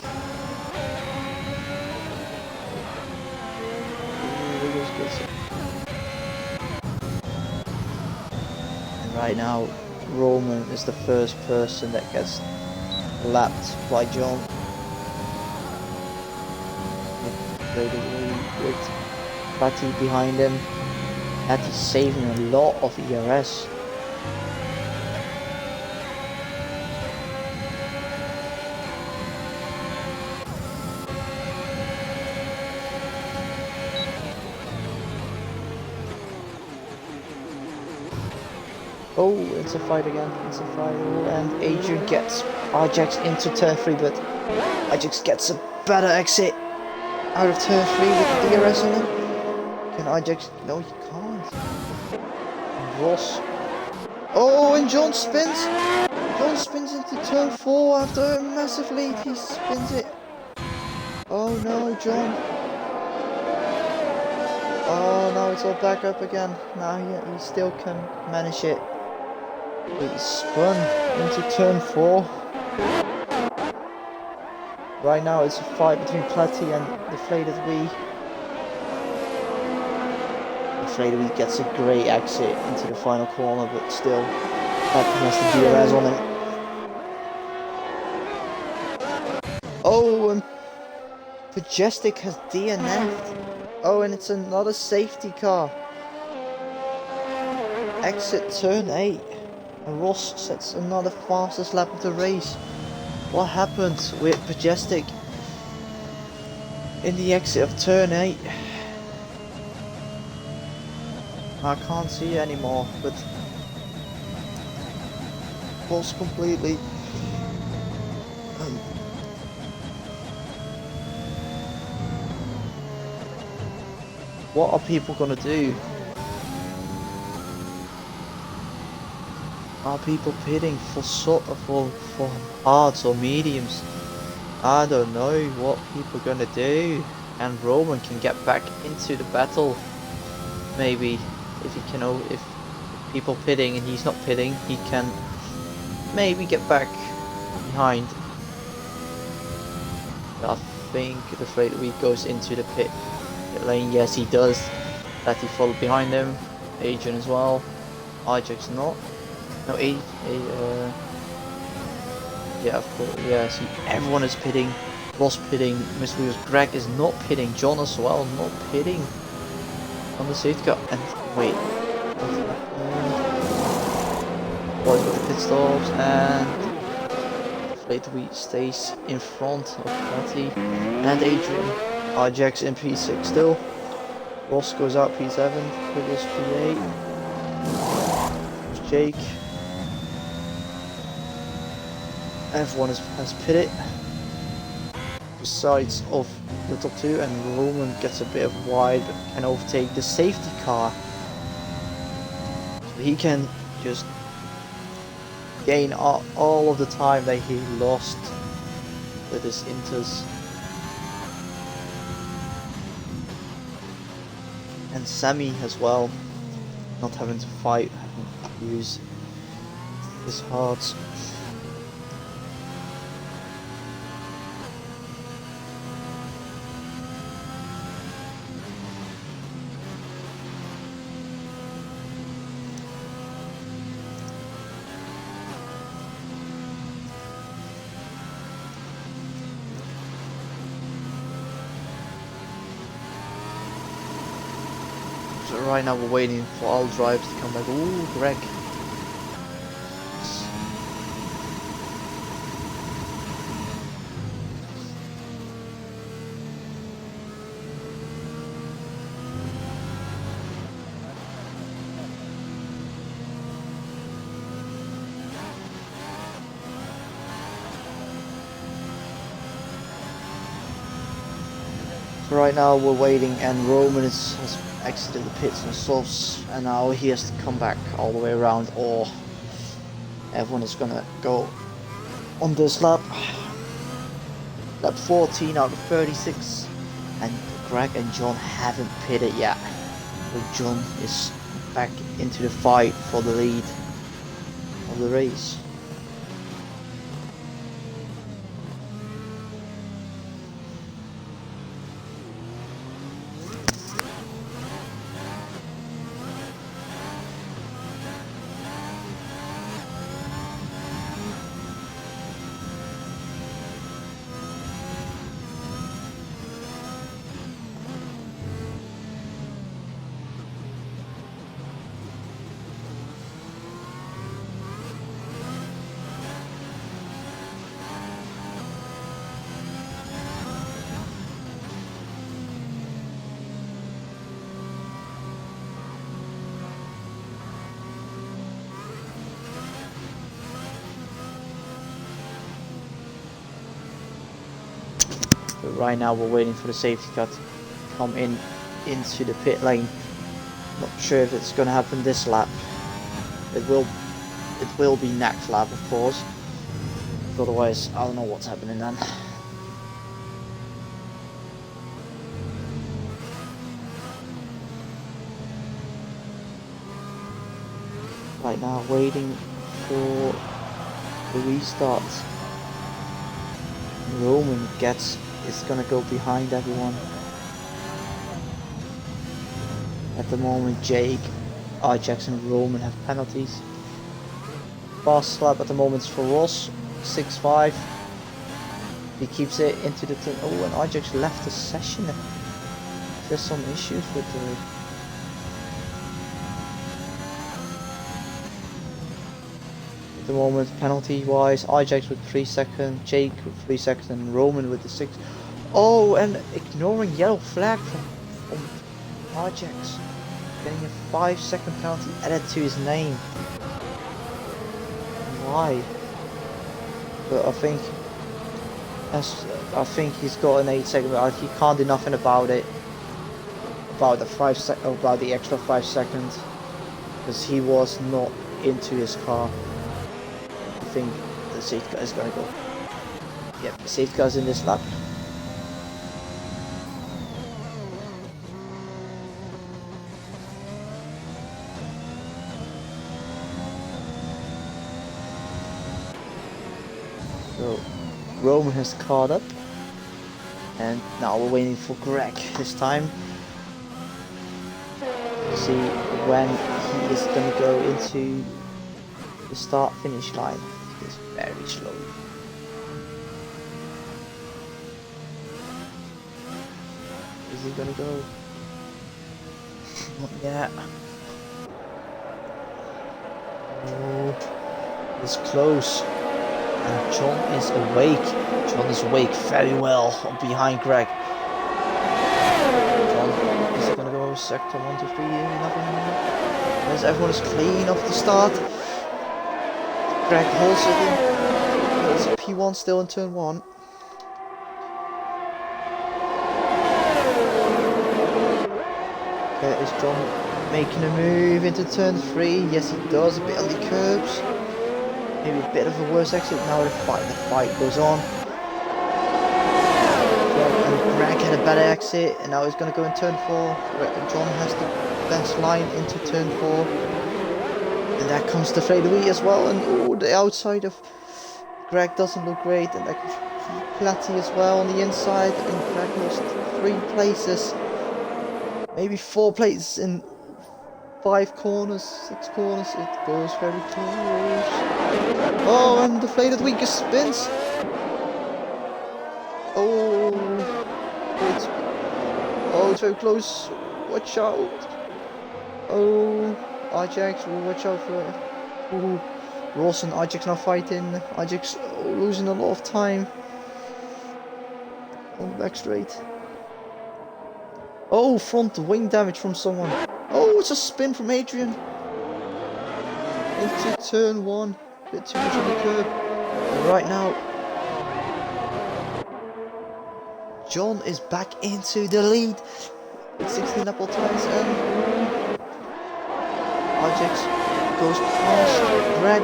Speaker 1: And right now Roman is the first person that gets lapped by John. With Qualy behind him. Qualy's saving a lot of ERS. Oh, it's a fight again. It's a fight. And Adrian gets Ajax into turn 3, but Ajax gets a better exit out of turn 3 with the DRS on him. Can Ajax? No, he can't. And Ross. Oh, and John spins. John spins into turn 4 after a massive lead. He spins it. Oh no, John. Oh, now it's all back up again. Now he still can manage it. He spun into turn 4. Right now it's a fight between Qualy and Deflated Wee. Deflated Wee gets a great exit into the final corner, but still Qualy has the DRS on him. Oh, and Majestic has DNF'd. Oh, and it's another safety car. Exit turn 8. And Ross sets another fastest lap of the race. What happened with Majestic in the exit of turn 8? I can't see it anymore, but Ross completely what are people gonna do? Are people pitting for hards or mediums? I don't know what people are gonna do. And Roman can get back into the battle. Maybe if he can, if people pitting and he's not pitting, he can maybe get back behind. I think the Deflated Wee goes into the pit lane. Yes, he does. That he followed behind him. Adrian as well. Ajax not. No, yeah, of course, yeah, see, everyone is pitting. Ross pitting, Mr. Williams, Greg is not pitting, John as well, not pitting on the safety car. And wait, boys with the pit stops, and Deflated Wee stays in front of Qualy and Adrian. Ajax in P6 still. Ross goes out P7, Williams P8. Jake. Everyone has pitted besides of the top 2, and Roman gets a bit of wide but can overtake the safety car, so he can just gain all of the time that he lost with his inters. And Sammy as well, not having to fight, having to use his hearts. So right now we're waiting for all drives to come back. Ooh, Greg. So right now we're waiting, and Roman has exited the pits and softs, and now he has to come back all the way around, or everyone is gonna go on this lap. lap 14 out of 36, and Greg and John haven't pitted yet. So John is back into the fight for the lead of the race. But right now we're waiting for the safety car to come into the pit lane. Not sure if it's going to happen this lap. It will be next lap, of course. Otherwise, I don't know what's happening then. Right now, waiting for the restart. Roman is gonna go behind everyone. At the moment, Jake, Ajax and Roman have penalties. Fast lap at the moment is for Ross, 6.5. He keeps it into the turn. Oh, and Ajax left the session. There's some issues with the... At the moment, penalty wise, Ajax with 3 seconds, Jake with 3 seconds, and Roman with the 6. Oh, and ignoring yellow flag from Ajax, getting a 5-second penalty added to his name. Why? But I think he's got an 8-second. He can't do nothing about it. About the extra 5 seconds, because he was not into his car. I think the safety car is going to go. Yep, the safety car is in this lap. So Roman has caught up, and now we're waiting for Greg this time. See when he is going to go into the start finish line. It's very slow. Is he gonna go? Not yet. Oh, it's close. And John is awake. John is awake very well behind Greg. John is gonna go sector 1, 2, 3. Nothing. As everyone is clean off the start. Greg holds it in. There's a P1 still in turn 1. There is John making a move into turn 3. Yes, he does. A bit on the curbs. Maybe a bit of a worse exit. Now the fight goes on. And Greg had a better exit, and now he's going to go in turn 4. John has the best line into turn 4. And that comes to fade away as well, and oh, the outside of Greg doesn't look great, and that comes Platty as well on the inside, and Greg lost 3 places, maybe 4 places in 5 corners, 6 corners. It goes very close. Oh, and deflated weakest spins. Oh, it's very close. Watch out. Oh. Ajax, watch out for it. Ooh. Ross and Ajax now fighting. Ajax losing a lot of time on the back straight. Oh, front wing damage from someone. Oh, it's a spin from Adrian into turn 1. A bit too much on the curb. And right now, John is back into the lead with 16 apple tires, and Ajax goes past Greg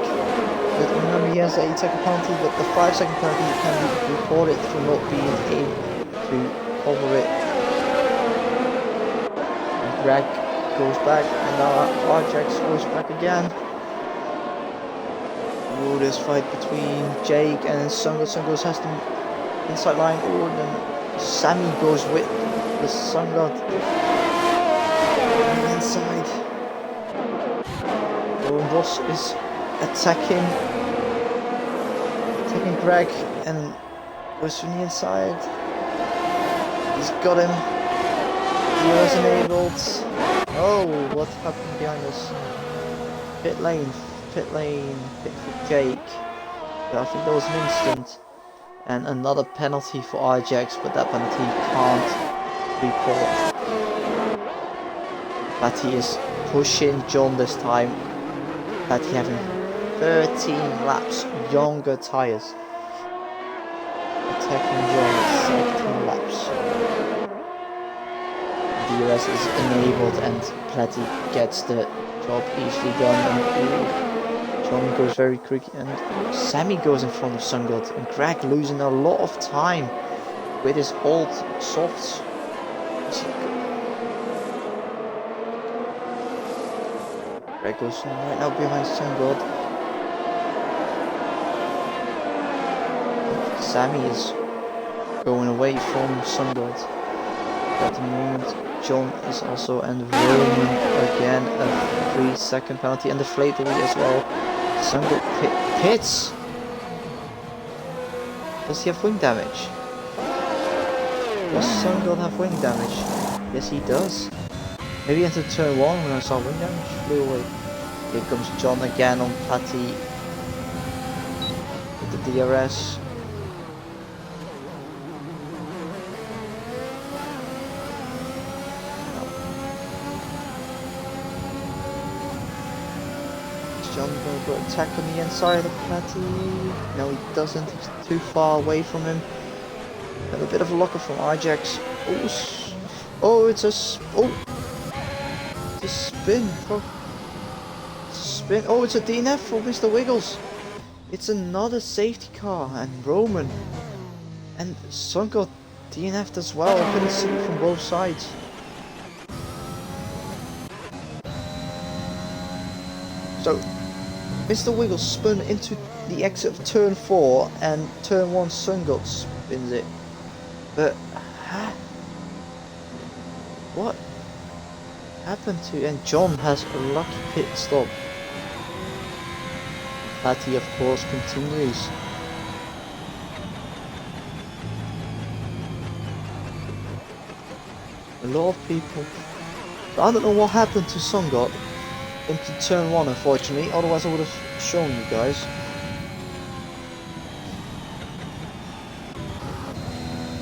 Speaker 1: But remember, he has a 8-second penalty, but the 5-second penalty can be reported for not being able to cover it. And Greg goes back, and now Ajax goes back again. Oh, this fight between Jake and Sungo. Sungo has the inside line. Oh, and then Sammy goes with the Sungo on the inside. Oh, Ross is attacking Greg and goes from the inside. He's got him. He was enabled. Oh, what happened behind us? Pit for Jake. Yeah, I think that was an instant. And another penalty for Ajax, but that penalty can't be called. Patty is pushing John this time. Patty having 13 laps younger tyres. Attacking John at 17 laps. DRS is enabled and Platty gets the job easily done. And John goes very quick and Sammy goes in front of Sungod and Greg losing a lot of time with his old softs. Greg goes right now behind Sungod. Sammy is going away from Sungod at the moment. John is also, and Roman again a 3-second penalty and the Flattery as well. Sungod hits. Does he have wing damage? Does Sungod have wing damage? Yes, he does. Maybe into turn 1 when I saw wing damage, flew away. Here comes John again on Patty with the DRS. John going to attack on the inside of Patty. No, he doesn't. He's too far away from him. And a bit of a locker from Ajax. Oh, it's a spin. Oh, spin. Oh, it's a DNF for Mr. Wiggles. It's another safety car, and Roman and Son got DNF'd as well. I couldn't see it from both sides. So Mr. Wiggles spun into the exit of turn 4 and turn 1 Sungod spins it. But what happened to, and John has a lucky pit stop. Patty of course continues. A lot of people. I don't know what happened to Sungod into turn 1 unfortunately, otherwise I would have shown you guys.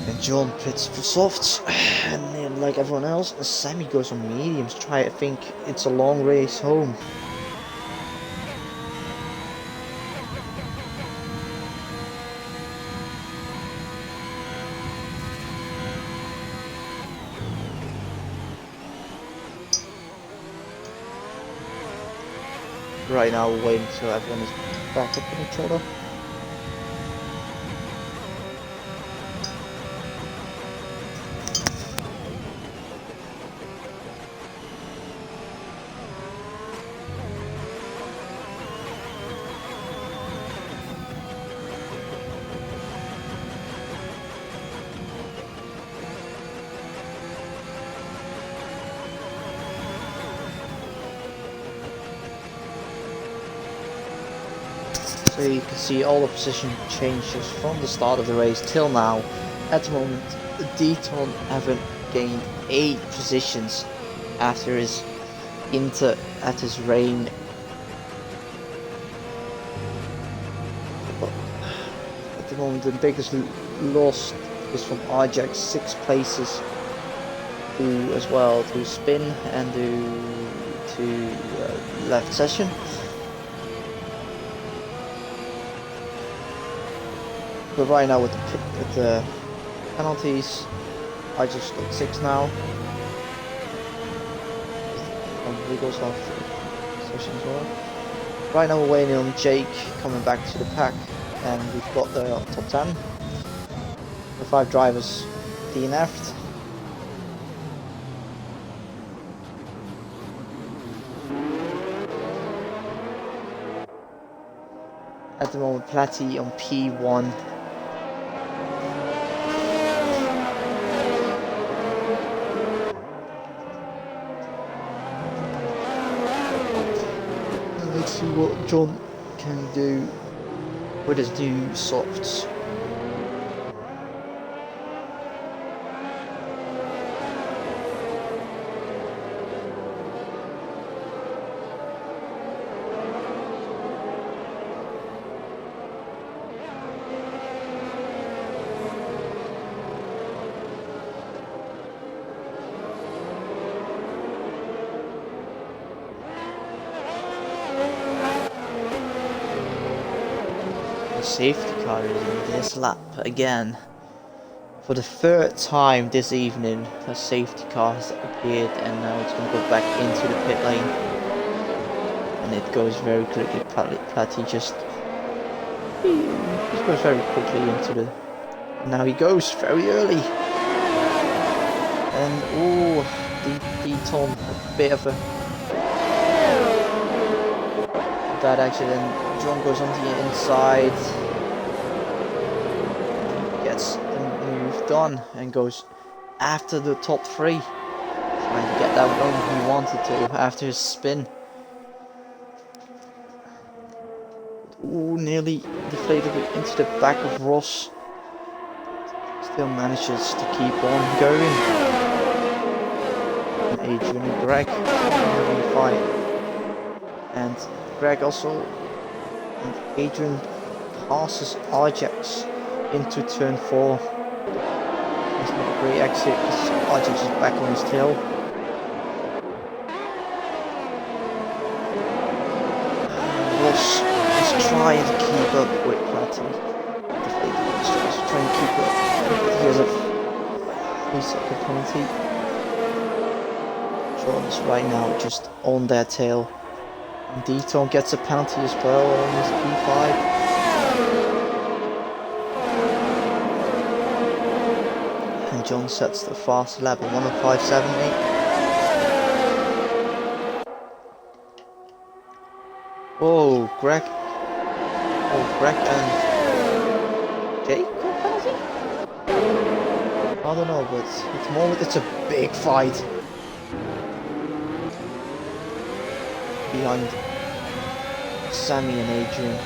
Speaker 1: And John pits for softs, and then like everyone else, Sammy goes on mediums, I think it's a long race home. Right now we're waiting until everyone is back up on each other. So you can see all the position changes from the start of the race till now. At the moment, Deaton haven't gained 8 positions after his at his reign. At the moment, the biggest loss is from Ajax, 6 places to spin and to left session. But right now with the penalties, I just got 6 now. And we also have session as well. Right now we're waiting on Jake coming back to the pack, and we've got the top 10. The 5 drivers DNF'd. At the moment, Platty on P1. Let's see what John can do with his new softs. The safety car is in this lap again. For the 3rd time this evening, a safety car has appeared, and now it's going to go back into the pit lane. And it goes very quickly. Platty just goes very quickly into the. Now he goes very early. And oh, the Tom, a bit of a bad accident. John goes on the inside, gets the move done, and goes after the top 3, trying to get that one he wanted to after his spin. Ooh, nearly deflated it into the back of Ross. Still manages to keep on going. And Adrian and Greg having a fight, and Greg also. And Adrian passes Ajax into turn 4. It's not a great exit because Ajax is back on his tail. Ross is trying to keep up with Platty. He's trying to keep up. He has a 3-second penalty. John is right now just on their tail. And Deaton gets a penalty as well on his P5. And John sets the fast lap at 1:05.78. Oh, Greg. Oh, Greg and Jake got penalty? I don't know, but at the moment it's a big fight. Behind Sammy and Adrian.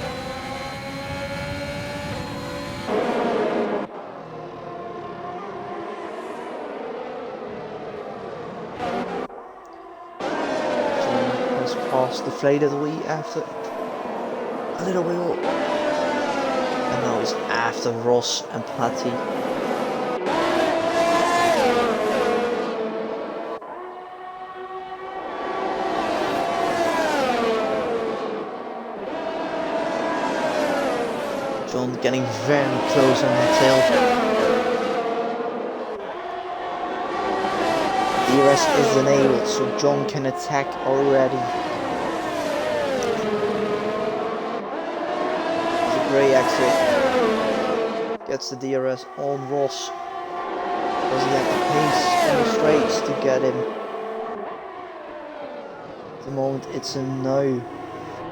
Speaker 1: John has passed deflated a wee after a little wheel. And now he's after Ross and Platty. John getting very close on the tail. DRS is enabled, so John can attack already. It's a great exit. Gets the DRS on Ross. Does he have the pace on the straights to get him? At the moment it's a no.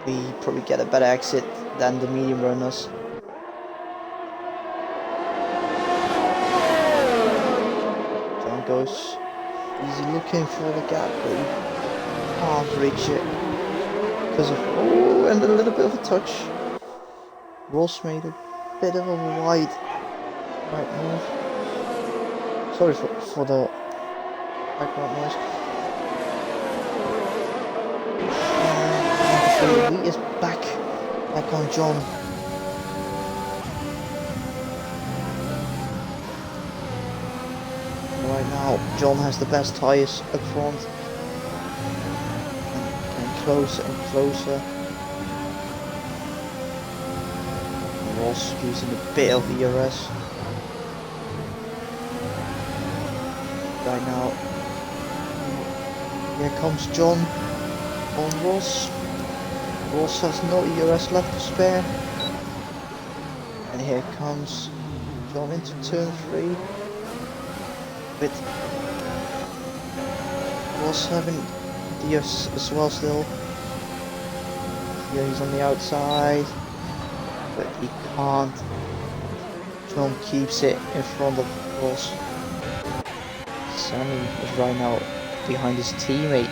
Speaker 1: We probably get a better exit than the medium runners. Goes easy looking for the gap, but he can't reach it because of and a little bit of a touch. Ross made a bit of a wide right move. Sorry for the background noise. And he is back on John. Right now, John has the best tyres up front, and closer and closer. Ross using a bit of ERS. Right now, here comes John on Ross. Ross has no ERS left to spare. And here comes John into turn 3. With Ross having DRS as well still. Yeah, he's on the outside. But he can't. John keeps it in front of Ross. Sammy is right now behind his teammate.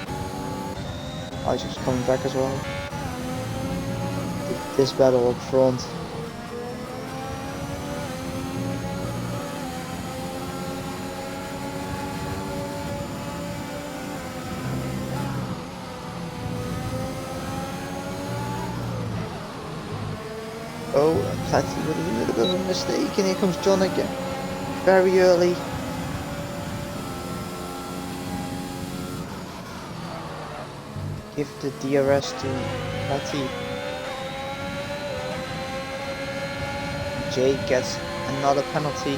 Speaker 1: Isaac's coming back as well. This battle up front. Oh, Platty with a little bit of a mistake, and here comes John again. Very early. Give the DRS to Platty. Jake gets another penalty.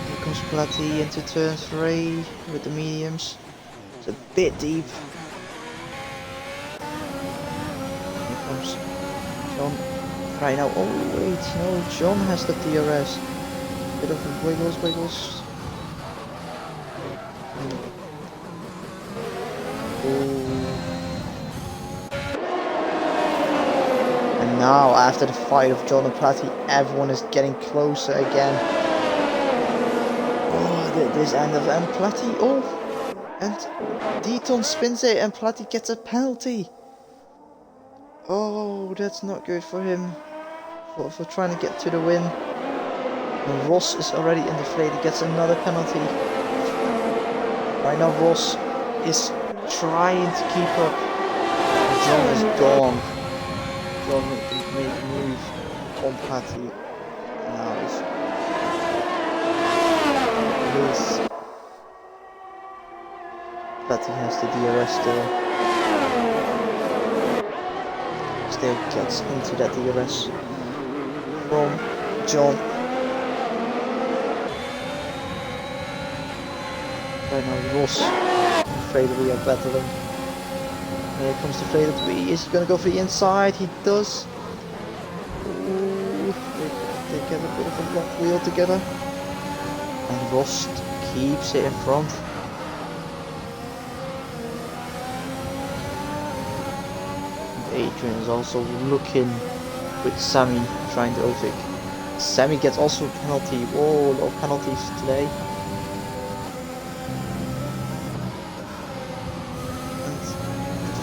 Speaker 1: Here comes Platty into turn 3 with the mediums. It's a bit deep. Here comes John right now. Oh wait, no, John has the DRS. Bit of wiggles. And now, after the fight of John and Platty, everyone is getting closer again. Oh, this end of and Platty. Oh, and Deaton spins it, and Platty gets a penalty. Oh, that's not good for him. For trying to get to the win. And Ross is already in the fray. He gets another penalty. Right now, Ross is trying to keep up. John is gone. John made a move on Platty. Now he's Platty has the DRS still. Still gets into that DRS from John. Right now, Ross. Afraid we are battling. Here comes the faded three. Is he going to go for the inside? He does. Ooh, they get a bit of a lock wheel together. And Ross keeps it in front. And Adrian is also looking with Sammy trying to overtake. Sammy gets also a penalty. Whoa, no penalties today.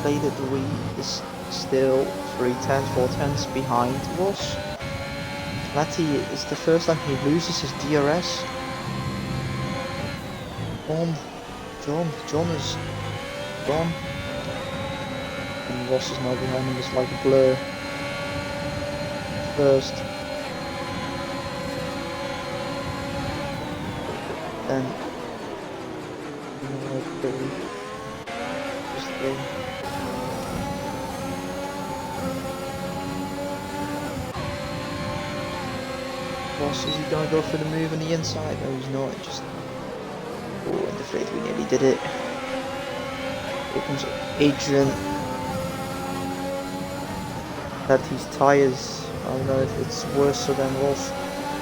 Speaker 1: Inflated Louis is still 3/10, 4/10 behind Ross. Platty is the first time he loses his DRS. John is gone. And Ross is now behind him, it's like a blur. First. Then Ross, is he gonna go for the move on the inside? No, he's not. Just oh, I'm afraid we nearly did it. Here comes Adrian. Platty's tires. I don't know if it's worse than Ross.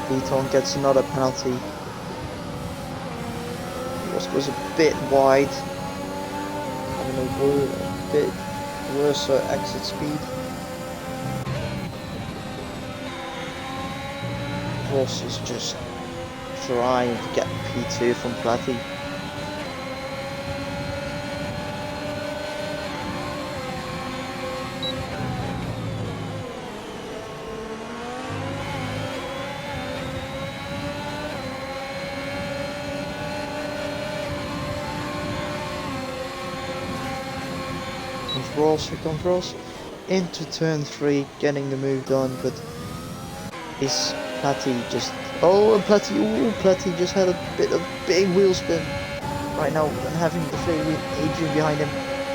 Speaker 1: Deaton gets another penalty. Ross goes a bit wide. I don't know, a bit worse exit speed. Ross is just trying to get P2 from Platty. Here comes Ross into turn 3, getting the move done, but is Platty just... Oh, and Platty just had a bit of big wheel spin. Right now, and having the faded wheel, Adrian behind him.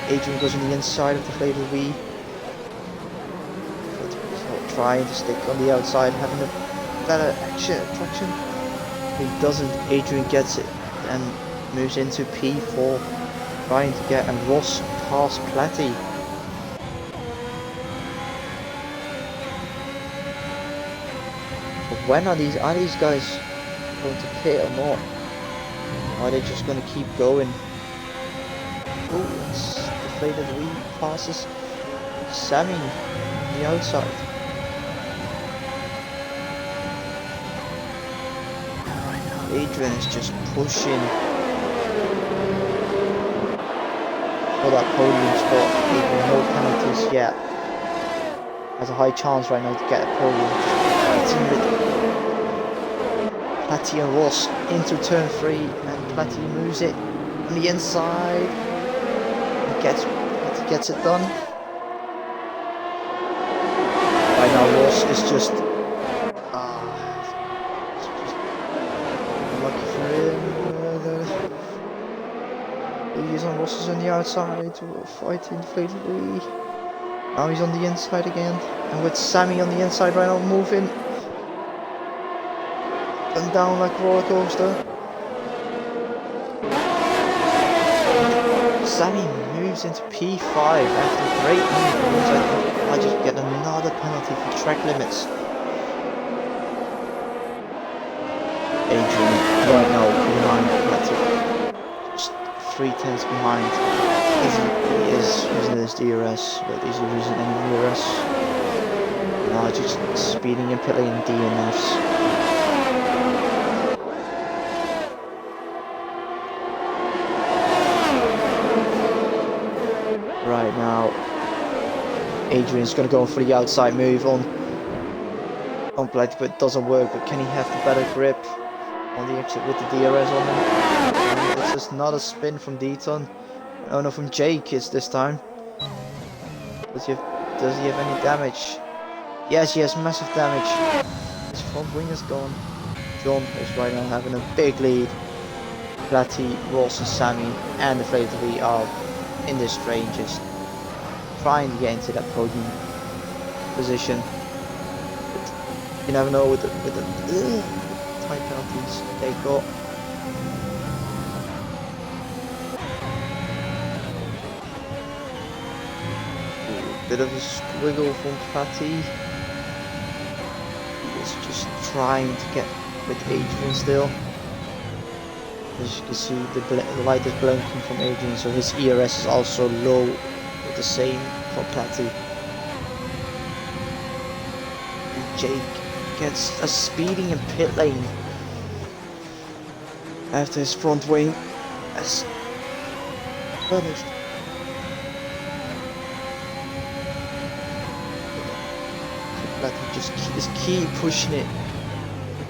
Speaker 1: Adrian goes on the inside of the faded wheel. But he's not trying to stick on the outside, having a better traction. He doesn't. Adrian gets it and moves into P4, trying to get and Ross past Platty. When are these guys going to pit or not? Or are they just going to keep going? Oh, it's deflated wheel passes Sammy on the outside. Adrian is just pushing for that podium spot. Adrian, no penalties yet. Has a high chance right now to get a podium. Platty and Ross into turn 3, and Platty moves it on the inside. Platty gets it done. Right now Ross is just lucky for him. He's on Ross is on the outside, fighting deflated. Now he's on the inside again, and with Sammy on the inside right now, moving up and down like a roller coaster. Sammy moves into P5 after a great move. I just get another penalty for track limits. Adrian right now behind, just 3/10 behind. He is using his DRS, but is he using any DRS? No, just speeding and pit lane DNFs. Right now, Adrian's going to go for the outside move on Black, but it doesn't work. But can he have the better grip on the exit with the DRS on him? And it's just not a spin from Deaton. Oh no, from Jake is this time. Does he have any damage? Yes, he has massive damage. His front wing is gone. John is right now having a big lead. Platty, Ross and Sammy and the Flavor are in this train just trying to get into that podium position. But you never know with the tight penalties they got. Bit of a squiggle from Platty. He is just trying to get with Adrian still. As you can see, the light is blinking from Adrian, so his ERS is also low, with the same for Platty. And Jake gets a speeding in pit lane after his front wing has punished. Just keep pushing it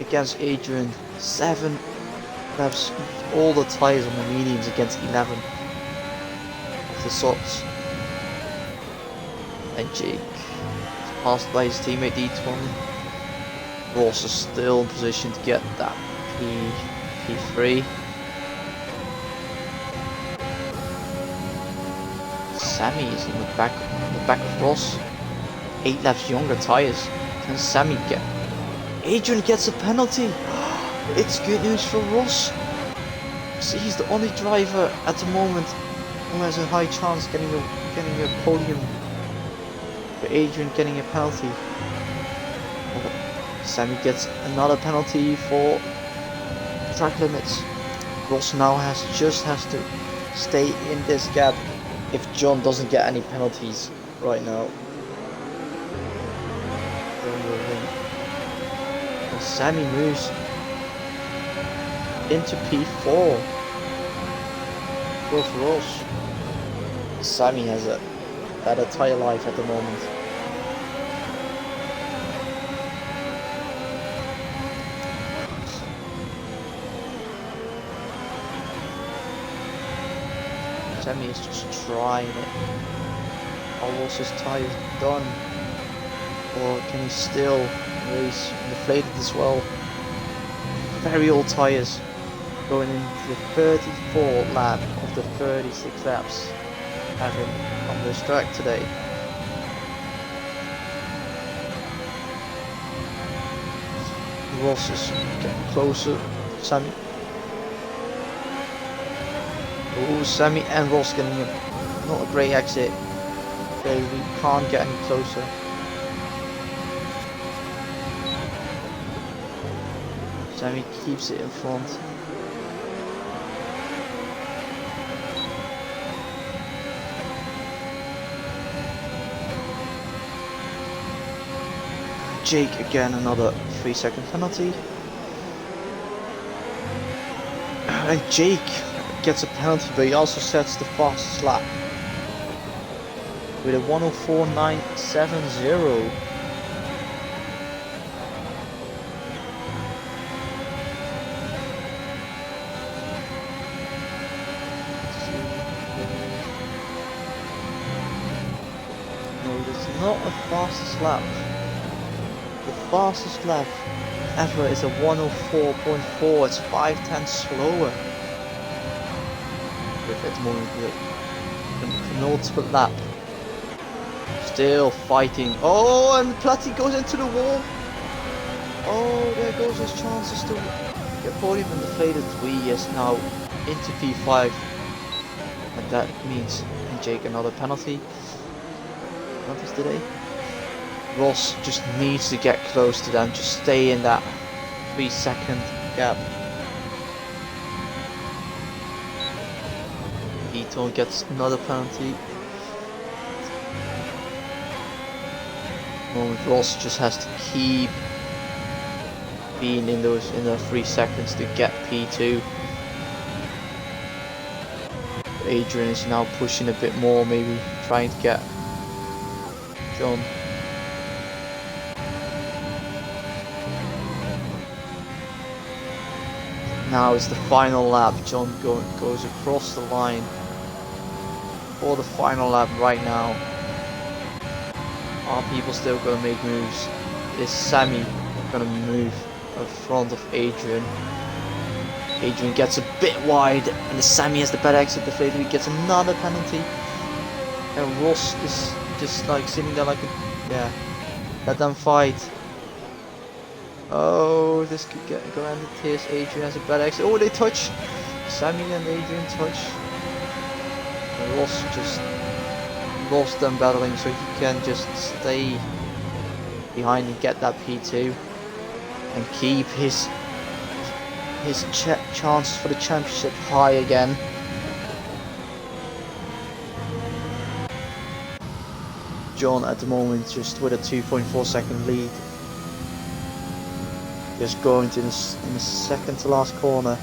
Speaker 1: against Adrian. 7 laps, all the tyres on the mediums against 11 of the softs. And Jake is passed by his teammate D20. Ross is still in position to get that P3. Sammy is in the back of Ross. 8 laps younger tyres. Can Sammy get? Adrian gets a penalty. It's good news for Ross. So he's the only driver at the moment who has a high chance getting a podium. For Adrian getting a penalty. Sammy gets another penalty for track limits. Ross now has to stay in this gap if John doesn't get any penalties right now. And Sammy moves into P4. Go for Ross. Sammy has a better tyre life at the moment. Sammy is just trying it. Are Ross's tyres done? Or can he still race deflated as well? Very old tyres going into the 34th lap of the 36 laps having on this track today. Ross is getting closer. Sammy. Oh, Sammy and Ross getting not a great exit. Okay, we can't get any closer. Sammy keeps it in front. Jake again, another 3-second penalty. And Jake gets a penalty, but he also sets the fastest lap with a 1:04.970. No, that's not a fastest lap. The fastest lap ever is a 1:04.4. It's 5/10 slower. With at the moment the penultimate lap. Still fighting. Oh, and Platty goes into the wall. Oh, there goes his chances to get podium, and the faded Wii is now into P5. And that means Jake another penalty. Penalties today. Ross just needs to get close to them, just stay in that 3-second gap. Eton gets another penalty. Ross just has to keep being in the 3 seconds to get P2. Adrian is now pushing a bit more, maybe trying to get John. Now it's the final lap. John goes across the line for the final lap right now. Are people still going to make moves? Is Sammy going to move in front of Adrian? Adrian gets a bit wide, and the Sammy has the bad exit. The Fleetwood gets another penalty, and Ross is just like sitting there like a, yeah, let them fight. Oh, this could go end in tears. Adrian has a bad exit. Oh, they touch. Sammy and Adrian touch. And Ross just lost them battling, so he can just stay behind and get that P2 and keep his chances for the championship high again. John at the moment just with a 2.4 second lead. Just going to in the second to last corner.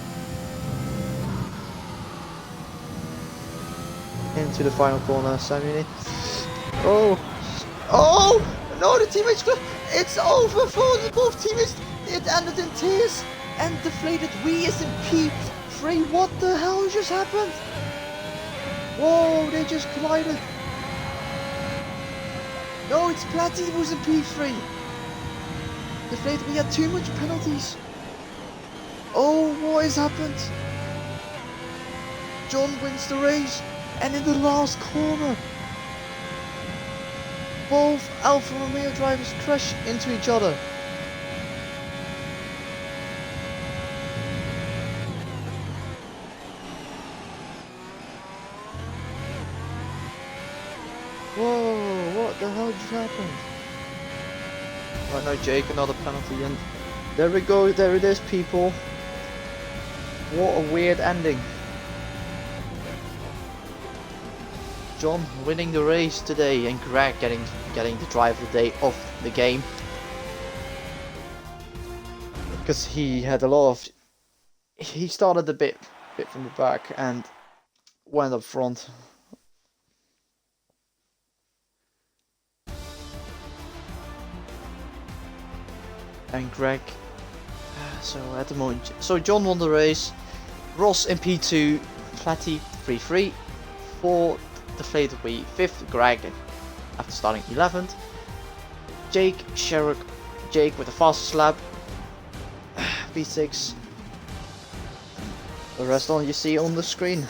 Speaker 1: Into the final corner, Sammy. Oh! Oh! No, the teammates go. It's over for both teammates. It ended in tears. And deflated Wii is in P3. What the hell just happened? Whoa, they just collided. No, it's Platty who's in P3. Deflated Wii had too much penalties. Oh, what has happened? John wins the race. And in the last corner, both Alfa Romeo drivers crash into each other. Whoa, what the hell just happened? Right now, Jake, another penalty, and there we go, there it is, people. What a weird ending. John winning the race today, and Greg getting the drive of the day off the game, because he had a lot of. He started a bit from the back and went up front. And Greg. So at the moment, so John won the race. Ross in P2, Platty 3-3, 4. Deflated Wii 5th, Greg after starting 11th, Jake Sherrock, Jake with the fastest lap, P6. The rest all you see on the screen.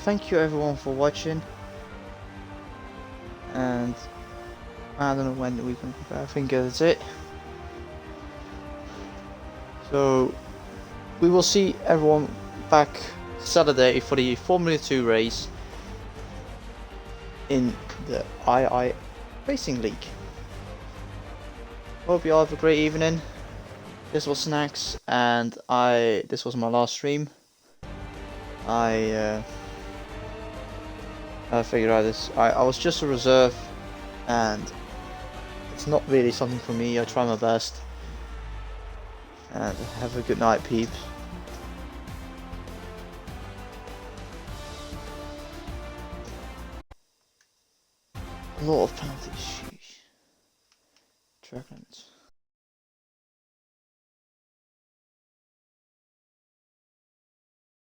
Speaker 1: thank you everyone for watching, and I don't know when we can prepare. I think that's it. So we will see everyone back Saturday for the Formula 2 race in the II Racing League. Hope you all have a great evening. This was Snacks, and this was my last stream. I figured out this. I was just a reserve, and it's not really something for me. I try my best. And have a good night, peeps. A lot of penalties, sheesh. Track limits.